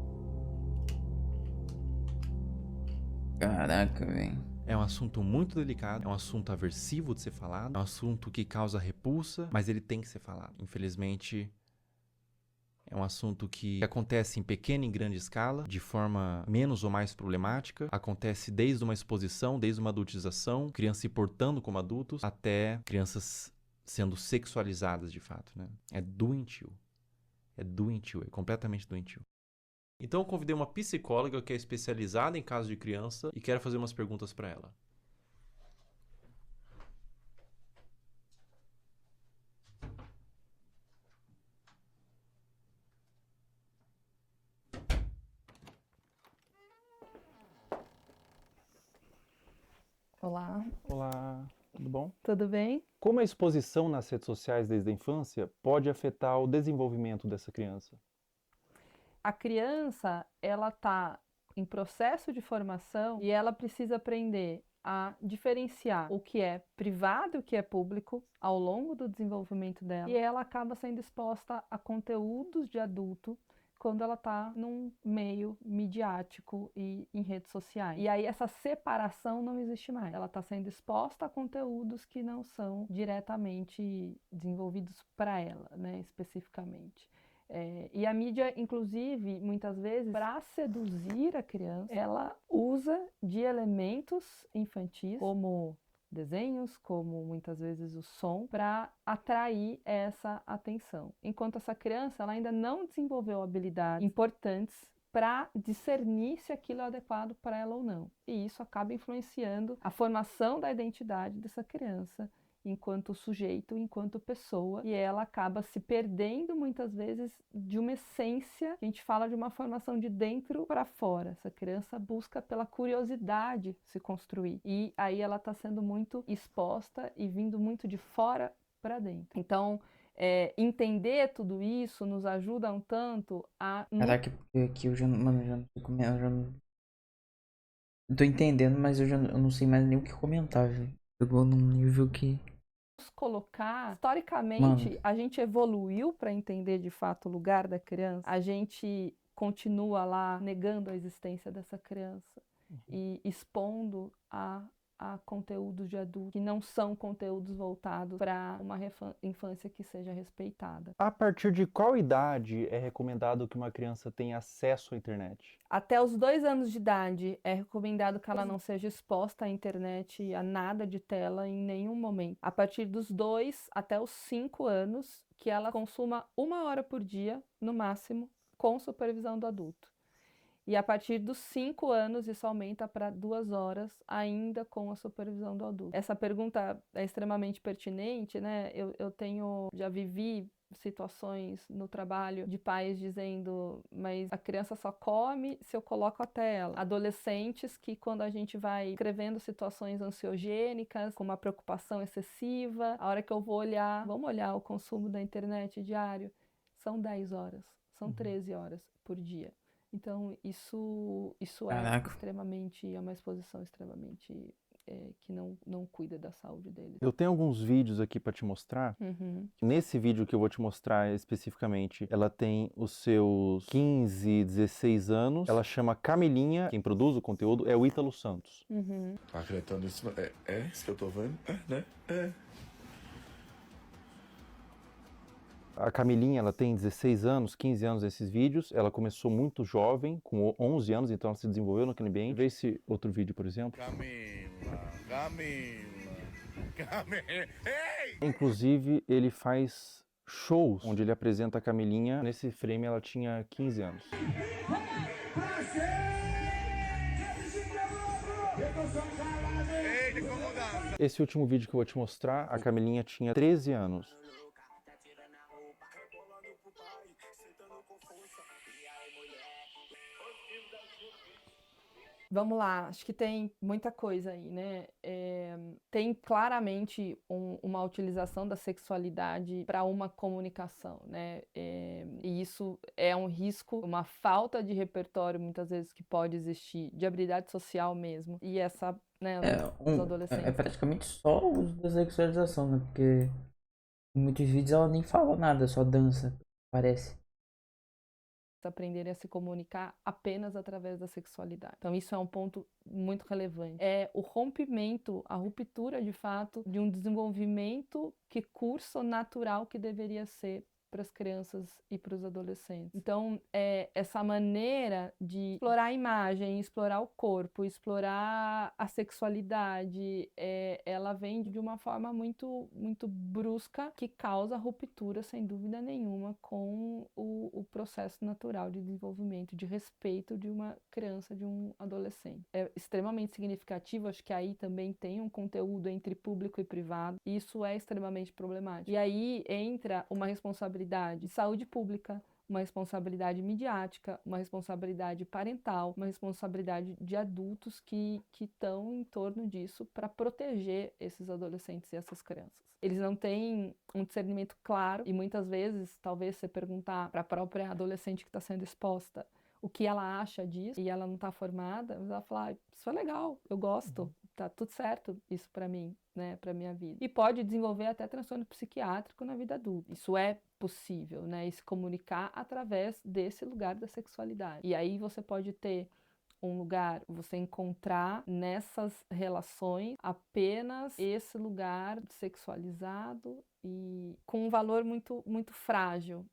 Caraca, velho. É um assunto muito delicado, é um assunto aversivo de ser falado, é um assunto que causa repulsa, mas ele tem que ser falado. Infelizmente, é um assunto que acontece em pequena e grande escala, de forma menos ou mais problemática. Acontece desde uma exposição, desde uma adultização, crianças se portando como adultos, até crianças sendo sexualizadas de fato, né? É doentio. É doentio, é completamente doentio. Então eu convidei uma psicóloga que é especializada em casos de criança e quero fazer umas perguntas para ela. Olá. Olá, tudo bom? Tudo bem? Como a exposição nas redes sociais desde a infância pode afetar o desenvolvimento dessa criança? A criança, ela está em processo de formação e ela precisa aprender a diferenciar o que é privado e o que é público ao longo do desenvolvimento dela. E ela acaba sendo exposta a conteúdos de adulto quando ela está num meio midiático e em redes sociais. E aí essa separação não existe mais. Ela está sendo exposta a conteúdos que não são diretamente desenvolvidos para ela, né, especificamente. E a mídia, inclusive, muitas vezes, para seduzir a criança, ela usa de elementos infantis, como desenhos, como muitas vezes o som, para atrair essa atenção. Enquanto essa criança ela ainda não desenvolveu habilidades importantes para discernir se aquilo é adequado para ela ou não. E isso acaba influenciando a formação da identidade dessa criança enquanto sujeito, enquanto pessoa, e ela acaba se perdendo muitas vezes de uma essência, que a gente fala de uma formação de dentro para fora. Essa criança busca pela curiosidade se construir, e aí ela está sendo muito exposta e vindo muito de fora para dentro. Então, entender tudo isso nos ajuda um tanto a... Caraca, porque aqui eu já não sei como eu já não... Eu tô entendendo, mas eu não sei mais nem o que comentar, velho. Chegou num nível que... Colocar, historicamente, a gente evoluiu para entender de fato o lugar da criança. A gente continua lá negando a existência dessa criança e expondo a conteúdos de adulto que não são conteúdos voltados para uma infância que seja respeitada. A partir de qual idade é recomendado que uma criança tenha acesso à internet? Até os 2 anos de idade é recomendado que ela não seja exposta à internet, a nada de tela em nenhum momento. A partir dos 2 até os 5 anos, que ela consuma 1 hora por dia, no máximo, com supervisão do adulto. E a partir dos 5 anos, isso aumenta para 2 horas, ainda com a supervisão do adulto. Essa pergunta é extremamente pertinente, né? Já vivi situações no trabalho de pais dizendo, mas a criança só come se eu coloco a tela. Adolescentes que, quando a gente vai escrevendo situações ansiogênicas, com uma preocupação excessiva, a hora que eu vou olhar, vamos olhar o consumo da internet diário, são 10 horas, são 13 horas por dia. Então, isso Caraca. é uma exposição extremamente que não cuida da saúde dele. Eu tenho alguns vídeos aqui para te mostrar. Uhum. Nesse vídeo que eu vou te mostrar especificamente, ela tem os seus 15, 16 anos. Ela chama Camilinha. Quem produz o conteúdo é o Ítalo Santos. Uhum. Tá acreditando nisso? É isso que eu tô vendo? Né? A Camilinha, ela tem 16 anos, 15 anos nesses vídeos. Ela começou muito jovem, com 11 anos, então ela se desenvolveu naquele ambiente. Vê esse outro vídeo, por exemplo. Camila. Ei! Inclusive, ele faz shows onde ele apresenta a Camilinha. Nesse frame, ela tinha 15 anos. Esse último vídeo que eu vou te mostrar, a Camilinha tinha 13 anos. Vamos lá, acho que tem muita coisa aí, né? Tem claramente uma utilização da sexualidade para uma comunicação, né? E isso é um risco, uma falta de repertório, muitas vezes, que pode existir, de habilidade social mesmo. E essa, né, os adolescentes. É praticamente só o uso da sexualização, né? Porque em muitos vídeos ela nem fala nada, só dança, parece. Aprenderem a se comunicar apenas através da sexualidade. Então isso é um ponto muito relevante. É o rompimento, a ruptura de fato de um desenvolvimento que curso natural que deveria ser para as crianças e para os adolescentes. Então, essa maneira de explorar a imagem, explorar o corpo, explorar a sexualidade, ela vem de uma forma muito, muito brusca, que causa ruptura, sem dúvida nenhuma, com o processo natural de desenvolvimento, de respeito de uma criança, de um adolescente. É extremamente significativo, acho que aí também tem um conteúdo entre público e privado, e isso é extremamente problemático. E aí entra uma responsabilidade de saúde pública, uma responsabilidade midiática, uma responsabilidade parental, uma responsabilidade de adultos que estão em torno disso para proteger esses adolescentes e essas crianças. Eles não têm um discernimento claro e muitas vezes, talvez você perguntar para a própria adolescente que está sendo exposta o que ela acha disso e ela não está formada, mas ela fala, isso é legal, eu gosto, tá tudo certo isso para mim, né, para minha vida. E pode desenvolver até transtorno psiquiátrico na vida adulta. Isso é possível, né, e se comunicar através desse lugar da sexualidade. E aí você pode ter um lugar, você encontrar nessas relações apenas esse lugar sexualizado e com um valor muito, muito frágil.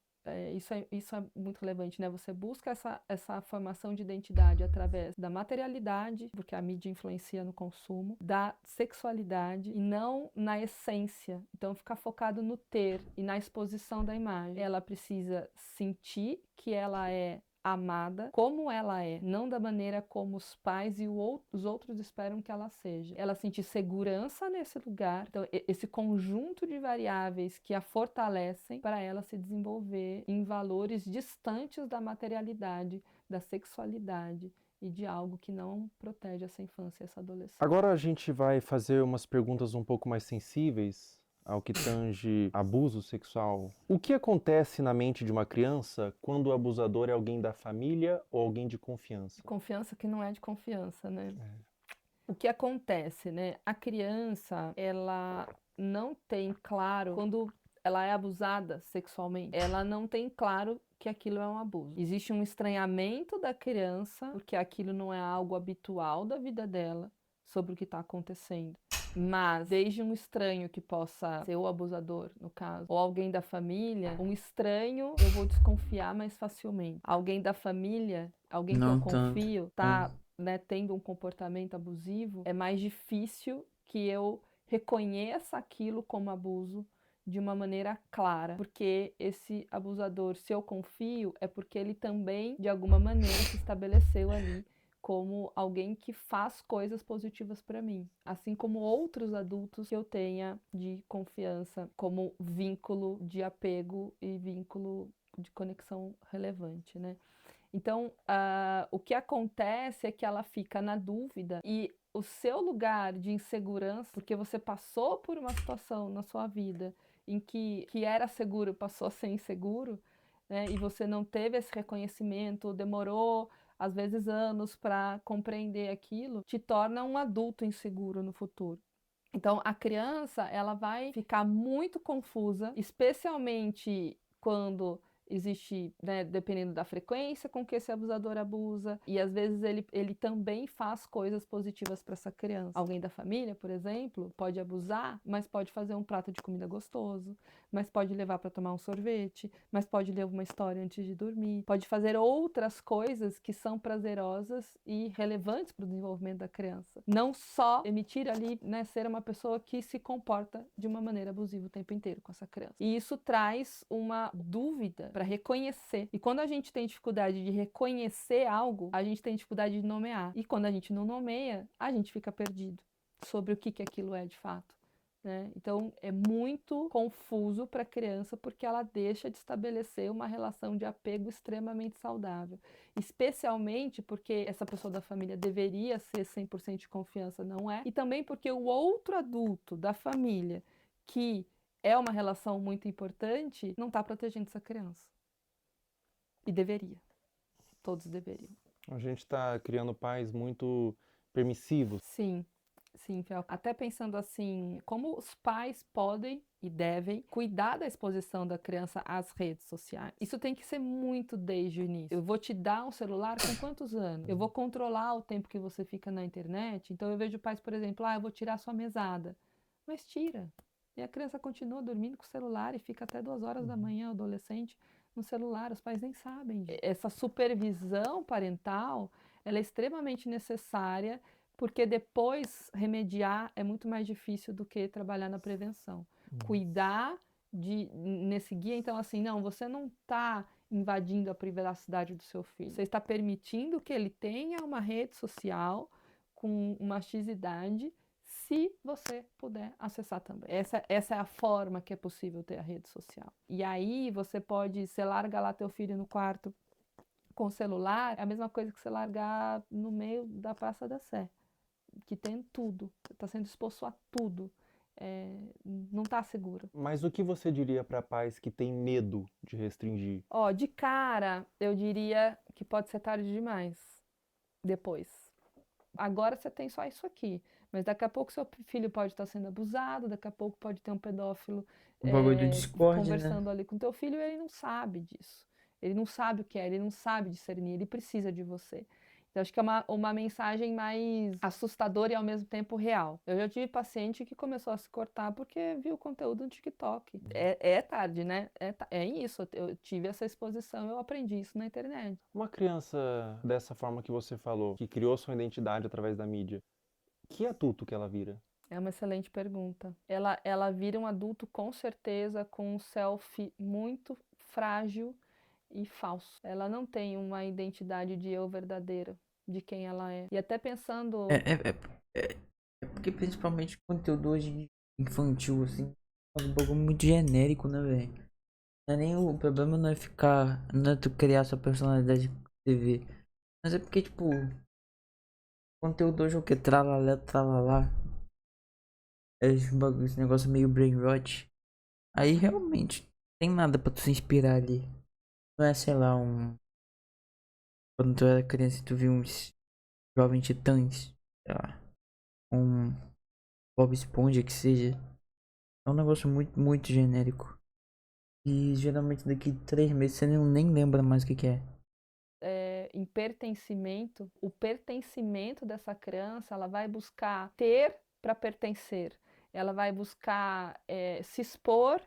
Isso é muito relevante, né? Você busca essa formação de identidade através da materialidade, porque a mídia influencia no consumo, da sexualidade e não na essência. Então, ficar focado no ter e na exposição da imagem. Ela precisa sentir que ela é amada como ela é, não da maneira como os pais e os outros esperam que ela seja. Ela sentir segurança nesse lugar, então esse conjunto de variáveis que a fortalecem para ela se desenvolver em valores distantes da materialidade, da sexualidade e de algo que não protege essa infância e essa adolescência. Agora a gente vai fazer umas perguntas um pouco mais sensíveis ao que tange abuso sexual. O que acontece na mente de uma criança quando o abusador é alguém da família ou alguém de confiança? Confiança que não é de confiança, né? O que acontece, né? A criança, ela não tem claro, quando ela é abusada sexualmente, ela não tem claro que aquilo é um abuso. Existe um estranhamento da criança, porque aquilo não é algo habitual da vida dela, sobre o que está acontecendo. Mas, desde um estranho que possa ser o abusador, no caso, ou alguém da família, um estranho eu vou desconfiar mais facilmente. Alguém da família, alguém Não que eu confio, tá, né, tendo um comportamento abusivo, é mais difícil que eu reconheça aquilo como abuso de uma maneira clara, porque esse abusador, se eu confio, é porque ele também, de alguma maneira, se estabeleceu ali como alguém que faz coisas positivas para mim, assim como outros adultos que eu tenha de confiança, como vínculo de apego e vínculo de conexão relevante, né? Então, o que acontece é que ela fica na dúvida e o seu lugar de insegurança, porque você passou por uma situação na sua vida em que era seguro passou a ser inseguro, né, e você não teve esse reconhecimento, demorou às vezes anos para compreender aquilo, te torna um adulto inseguro no futuro. Então, a criança, ela vai ficar muito confusa, especialmente quando existe, né, dependendo da frequência com que esse abusador abusa, e às vezes ele também faz coisas positivas para essa criança. Alguém da família, por exemplo, pode abusar, mas pode fazer um prato de comida gostoso, mas pode levar para tomar um sorvete, mas pode ler uma história antes de dormir, pode fazer outras coisas que são prazerosas e relevantes para o desenvolvimento da criança. Não só emitir ali, né, ser uma pessoa que se comporta de uma maneira abusiva o tempo inteiro com essa criança. E isso traz uma dúvida para reconhecer. E quando a gente tem dificuldade de reconhecer algo, a gente tem dificuldade de nomear. E quando a gente não nomeia, a gente fica perdido sobre o que aquilo é de fato, né? Então, é muito confuso para a criança porque ela deixa de estabelecer uma relação de apego extremamente saudável. Especialmente porque essa pessoa da família deveria ser 100% de confiança, não é? E também porque o outro adulto da família, que é uma relação muito importante, não está protegendo essa criança. E deveria. Todos deveriam. A gente está criando pais muito permissivos. Sim. Sim, Fel. Até pensando assim, como os pais podem e devem cuidar da exposição da criança às redes sociais. Isso tem que ser muito desde o início. Eu vou te dar um celular com quantos anos? Eu vou controlar o tempo que você fica na internet. Então eu vejo pais, por exemplo, eu vou tirar sua mesada. Mas tira. E a criança continua dormindo com o celular e fica até 2 horas da manhã, o adolescente, no celular. Os pais nem sabem. Essa supervisão parental, ela é extremamente necessária, porque depois remediar é muito mais difícil do que trabalhar na prevenção. Cuidar nesse guia, então assim, não, você não está invadindo a privacidade do seu filho. Você está permitindo que ele tenha uma rede social com uma X idade, se você puder acessar também. Essa é a forma que é possível ter a rede social. E aí você larga lá teu filho no quarto com o celular, é a mesma coisa que você largar no meio da Praça da Sé, que tem tudo, está sendo exposto a tudo, não está seguro. Mas o que você diria para pais que têm medo de restringir? De cara, eu diria que pode ser tarde demais, depois. Agora você tem só isso aqui, mas daqui a pouco seu filho pode estar sendo abusado, daqui a pouco pode ter um pedófilo conversando ali com teu filho, e ele não sabe disso. Ele não sabe o que é, ele não sabe discernir, ele precisa de você. Então, acho que é uma mensagem mais assustadora e ao mesmo tempo real. Eu já tive paciente que começou a se cortar porque viu o conteúdo no TikTok. É tarde, né? É isso. Eu tive essa exposição, eu aprendi isso na internet. Uma criança dessa forma que você falou, que criou sua identidade através da mídia, que adulto que ela vira? É uma excelente pergunta. Ela vira um adulto com certeza com um selfie muito frágil e falso. Ela não tem uma identidade de eu verdadeira, de quem ela é. E até pensando... É porque principalmente conteúdo hoje infantil, assim, é um pouco muito genérico, né, velho? Não é nem o problema não é tu criar sua personalidade na TV. Mas é porque, tipo, conteúdo hoje é o que? Tralalé, tralalá. Esse negócio meio brain rot. Aí realmente não tem nada pra tu se inspirar ali. Não é, sei lá, quando tu era criança tu viu uns Jovens Titãs, sei lá, um Bob Esponja que seja. É um negócio muito, muito genérico. E geralmente daqui 3 meses você nem lembra mais o que é. Em pertencimento, o pertencimento dessa criança, ela vai buscar ter para pertencer. Ela vai buscar se expor.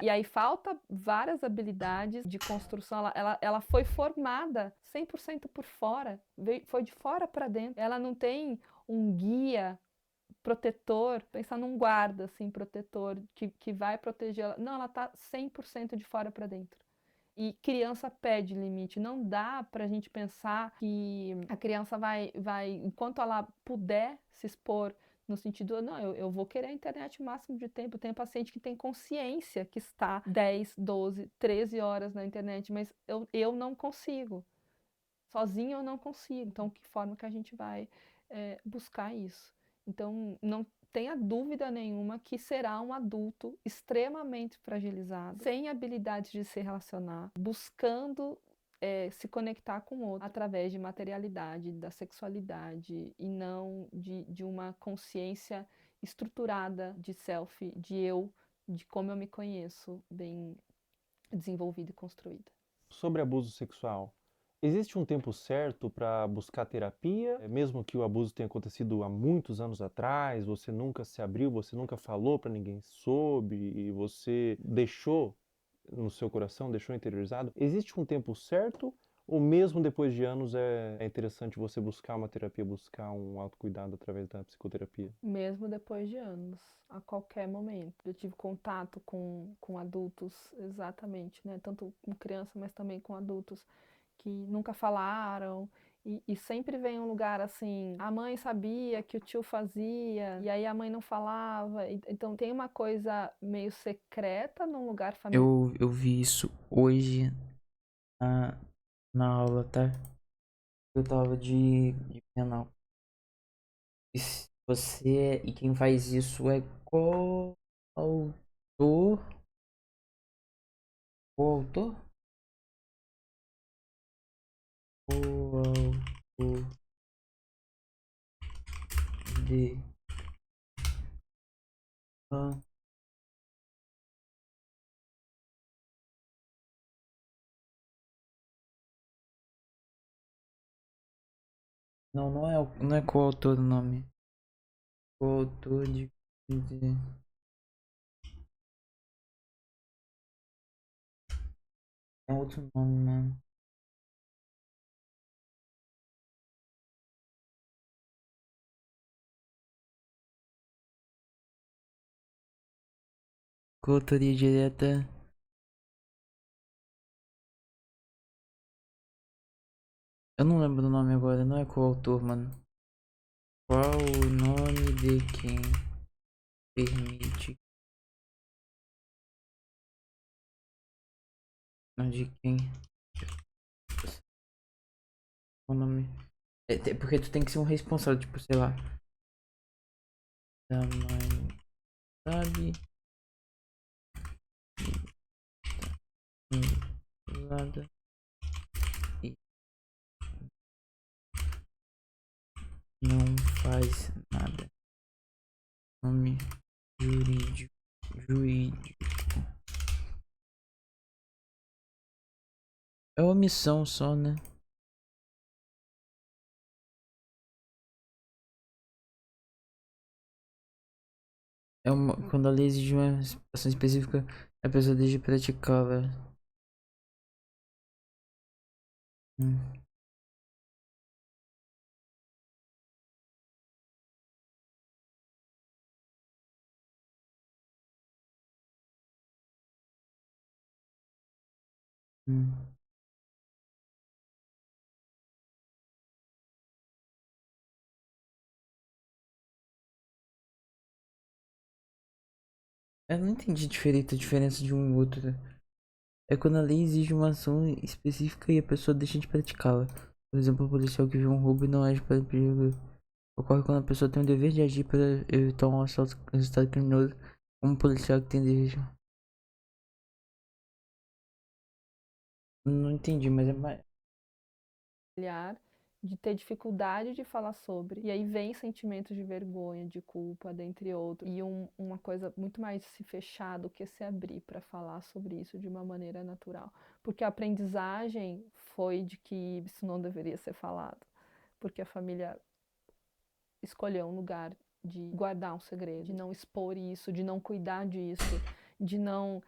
E aí falta várias habilidades de construção. Ela foi formada 100% por fora, foi de fora para dentro. Ela não tem um guia protetor, pensar num guarda assim, protetor que vai proteger ela. Não, ela está 100% de fora para dentro. E criança pede limite. Não dá para a gente pensar que a criança vai, enquanto ela puder se expor, no sentido, não, eu vou querer a internet o máximo de tempo. Eu tenho paciente que tem consciência que está 10, 12, 13 horas na internet, mas eu não consigo. Sozinho eu não consigo. Então, que forma que a gente vai buscar isso? Então, não tenha dúvida nenhuma que será um adulto extremamente fragilizado, sem habilidades de se relacionar, buscando se conectar com o outro através de materialidade, da sexualidade e não de uma consciência estruturada de self, de eu, de como eu me conheço, bem desenvolvida e construída. Sobre abuso sexual, existe um tempo certo para buscar terapia? Mesmo que o abuso tenha acontecido há muitos anos atrás, você nunca se abriu, você nunca falou para ninguém soube, e você deixou no seu coração, deixou interiorizado. Existe um tempo certo? Ou mesmo depois de anos é interessante você buscar uma terapia, buscar um autocuidado através da psicoterapia? Mesmo depois de anos, a qualquer momento. Eu tive contato com adultos, exatamente, né? Tanto com criança, mas também com adultos que nunca falaram. E sempre vem um lugar assim, a mãe sabia que o tio fazia, e aí a mãe não falava. Então tem uma coisa meio secreta num lugar familiar. Eu vi isso hoje na aula, tá? Eu tava de penal. E quem faz isso é coautor. Coautor? Coautor de. Não é coautor o nome. Coautor de. É outro nome, mano. Coautoria direta. Eu não lembro do nome agora, não é coautor, mano. Qual o nome de quem permite? Não, de quem? O nome. Porque tu tem que ser um responsável, tipo, sei lá. Da mãe. Sabe? Nada. E não faz nada. Nome jurídico. É omissão só, né? Quando a lei exige uma situação específica, a pessoa deixa de praticá-la. Eu não entendi a diferença de um e outro. É quando a lei exige uma ação específica e a pessoa deixa de praticá-la. Por exemplo, o policial que vê um roubo e não age para impedir. Ocorre quando a pessoa tem o dever de agir para evitar um assalto resultado criminoso, como um policial que tem dever de... Não entendi, mas é mais... De ter dificuldade de falar sobre. E aí vem sentimentos de vergonha, de culpa, dentre outros. E uma coisa muito mais se fechar do que se abrir para falar sobre isso de uma maneira natural. Porque a aprendizagem foi de que isso não deveria ser falado. Porque a família escolheu um lugar de guardar um segredo, de não expor isso, de não cuidar disso, de não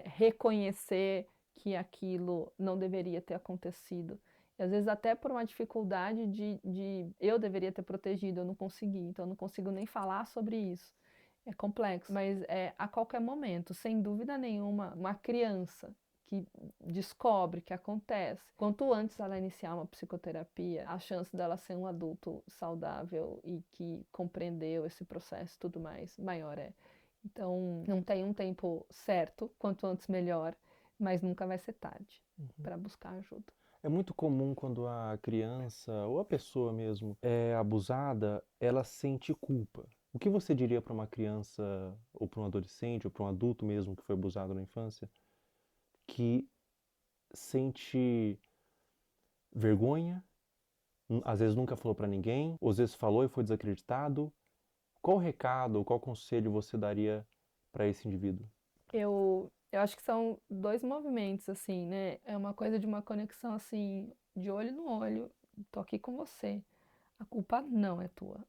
reconhecer que aquilo não deveria ter acontecido. E às vezes até por uma dificuldade de eu deveria ter protegido, eu não consegui, então eu não consigo nem falar sobre isso. É complexo, mas a qualquer momento, sem dúvida nenhuma, uma criança que descobre que acontece, quanto antes ela iniciar uma psicoterapia, a chance dela ser um adulto saudável e que compreendeu esse processo e tudo mais, maior é. Então, não tem um tempo certo, quanto antes melhor, mas nunca vai ser tarde para buscar ajuda. É muito comum quando a criança ou a pessoa mesmo é abusada, ela sente culpa. O que você diria para uma criança, ou para um adolescente, ou para um adulto mesmo que foi abusado na infância, que sente vergonha, às vezes nunca falou para ninguém, ou às vezes falou e foi desacreditado? Qual recado ou qual conselho você daria para esse indivíduo? Eu acho que são dois movimentos, assim, né? É uma coisa de uma conexão, assim, de olho no olho. Tô aqui com você. A culpa não é tua.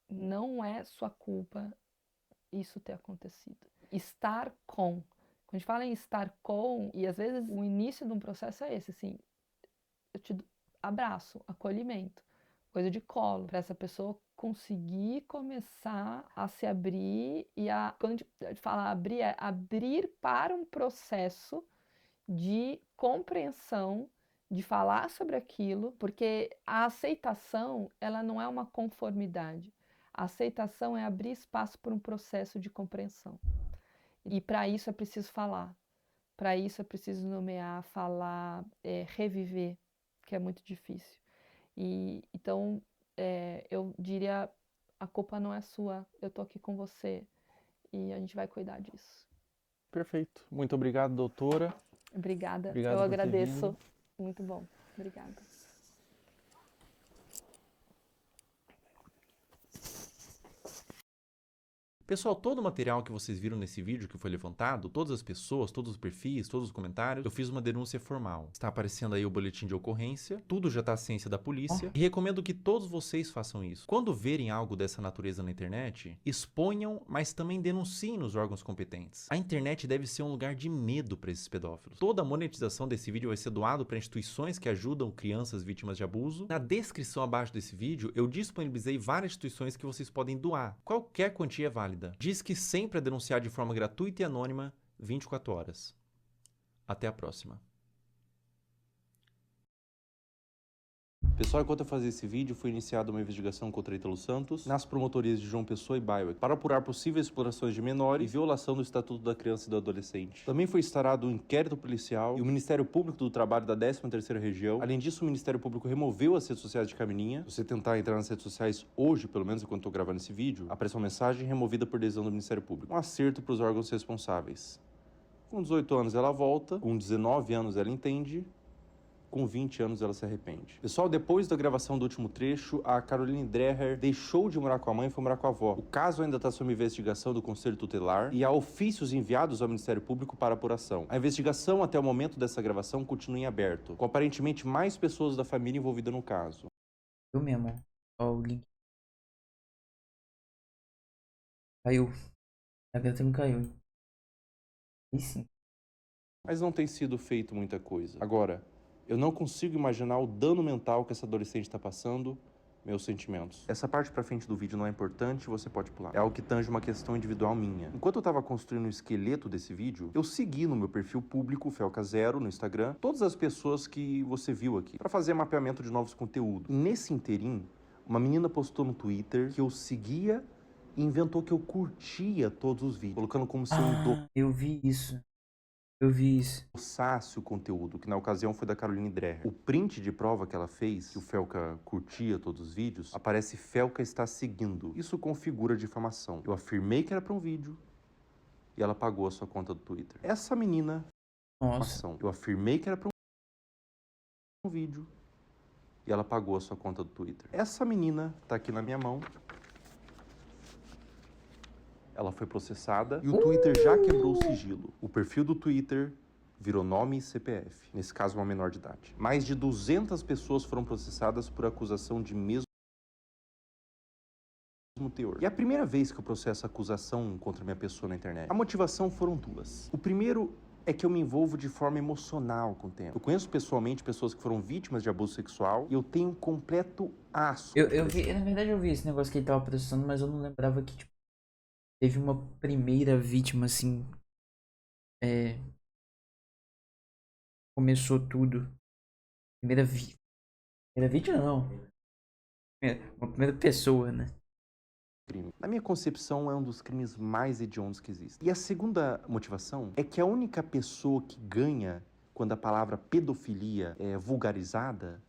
Não é sua culpa isso ter acontecido. Estar com. Quando a gente fala em estar com, e às vezes o início de um processo é esse, assim, eu te abraço, acolhimento, coisa de colo, para essa pessoa conseguir começar a se abrir e quando a gente fala abrir, é abrir para um processo de compreensão, de falar sobre aquilo, porque a aceitação, ela não é uma conformidade. A aceitação é abrir espaço para um processo de compreensão. E para isso é preciso falar. Para isso é preciso nomear, falar, reviver, que é muito difícil. E então eu diria, a culpa não é sua, eu tô aqui com você e a gente vai cuidar disso. Perfeito. Muito obrigado, doutora. Obrigada. Obrigado eu por ter agradeço. vindo. Muito bom. Obrigada. Pessoal, todo o material que vocês viram nesse vídeo que foi levantado, todas as pessoas, todos os perfis, todos os comentários, eu fiz uma denúncia formal. Está aparecendo aí o boletim de ocorrência, tudo já está à ciência da polícia, e recomendo que todos vocês façam isso. Quando verem algo dessa natureza na internet, exponham, mas também denunciem nos órgãos competentes. A internet deve ser um lugar de medo para esses pedófilos. Toda a monetização desse vídeo vai ser doado para instituições que ajudam crianças vítimas de abuso. Na descrição abaixo desse vídeo, eu disponibilizei várias instituições que vocês podem doar. Qualquer quantia é válida. Diz que sempre é denunciar de forma gratuita e anônima 24 horas. Até a próxima. Pessoal, enquanto eu fazia esse vídeo, foi iniciada uma investigação contra Ítalo Santos nas promotorias de João Pessoa e Baiuá para apurar possíveis explorações de menores e violação do Estatuto da Criança e do Adolescente. Também foi instaurado um inquérito policial e o Ministério Público do Trabalho da 13ª Região. Além disso, o Ministério Público removeu as redes sociais de Camininha. Se você tentar entrar nas redes sociais hoje, pelo menos enquanto eu estou gravando esse vídeo, aparece uma mensagem removida por decisão do Ministério Público. Um acerto para os órgãos responsáveis. Com 18 anos ela volta, com 19 anos ela entende, com 20 anos ela se arrepende. Pessoal, depois da gravação do último trecho, a Caroline Dreher deixou de morar com a mãe e foi morar com a avó. O caso ainda está sob investigação do Conselho Tutelar e há ofícios enviados ao Ministério Público para apuração. A investigação até o momento dessa gravação continua em aberto, com aparentemente mais pessoas da família envolvidas no caso. Eu mesmo, ó, o link. Caiu. A gata me caiu. E sim. Mas não tem sido feito muita coisa. Agora, eu não consigo imaginar o dano mental que essa adolescente está passando, meus sentimentos. Essa parte pra frente do vídeo não é importante, você pode pular. É algo que tange uma questão individual minha. Enquanto eu tava construindo o esqueleto desse vídeo, eu segui no meu perfil público, Felca0, no Instagram, todas as pessoas que você viu aqui, pra fazer mapeamento de novos conteúdos. E nesse interim, uma menina postou no Twitter que eu seguia e inventou que eu curtia todos os vídeos, colocando como se eu vi isso. Eu vi isso. Endossasse o conteúdo, que na ocasião foi da Caroline Dreher. O print de prova que ela fez, que o Felca curtia todos os vídeos, aparece Felca está seguindo. Isso configura difamação. Eu afirmei que era para um vídeo e ela pagou a sua conta do Twitter. Essa menina... Nossa. Eu afirmei que era para um vídeo e ela pagou a sua conta do Twitter. Essa menina tá aqui na minha mão. Ela foi processada e o Twitter já quebrou o sigilo. O perfil do Twitter virou nome e CPF. Nesse caso, uma menor de idade. Mais de 200 pessoas foram processadas por acusação de mesmo teor. E é a primeira vez que eu processo acusação contra minha pessoa na internet. A motivação foram duas. O primeiro é que eu me envolvo de forma emocional com o tema. Eu conheço pessoalmente pessoas que foram vítimas de abuso sexual e eu tenho um completo asco. Eu vi, na verdade eu vi esse negócio que ele tava processando, mas eu não lembrava que, tipo, teve uma primeira vítima, assim, começou tudo. Primeira vítima não. Uma primeira pessoa, né? Na minha concepção, é um dos crimes mais hediondos que existem. E a segunda motivação é que a única pessoa que ganha quando a palavra pedofilia é vulgarizada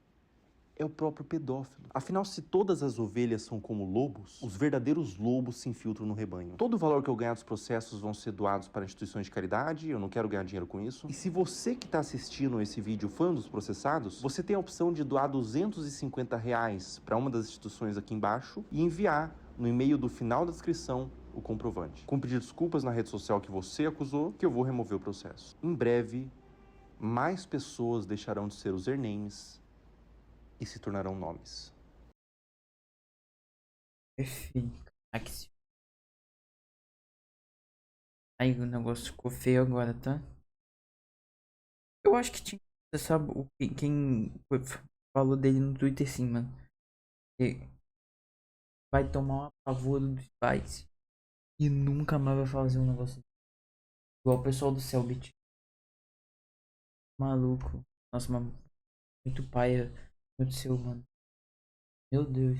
é o próprio pedófilo. Afinal, se todas as ovelhas são como lobos, os verdadeiros lobos se infiltram no rebanho. Todo o valor que eu ganhar dos processos vão ser doados para instituições de caridade, eu não quero ganhar dinheiro com isso. E se você que está assistindo esse vídeo fã dos processados, você tem a opção de doar R$250 para uma das instituições aqui embaixo e enviar no e-mail do final da descrição o comprovante. Com pedir desculpas na rede social que você acusou, que eu vou remover o processo. Em breve, mais pessoas deixarão de ser usernames e se tornarão nomes. Perfeito. Aqui. Aí o negócio ficou feio agora, tá? Eu acho que tinha. Você sabe quem falou dele no Twitter, sim, mano. Que vai tomar um apavoro dos pais e nunca mais vai fazer um negócio igual o pessoal do Selbit. Maluco. Nossa, mano. Muito paia aconteceu, mano. Meu Deus.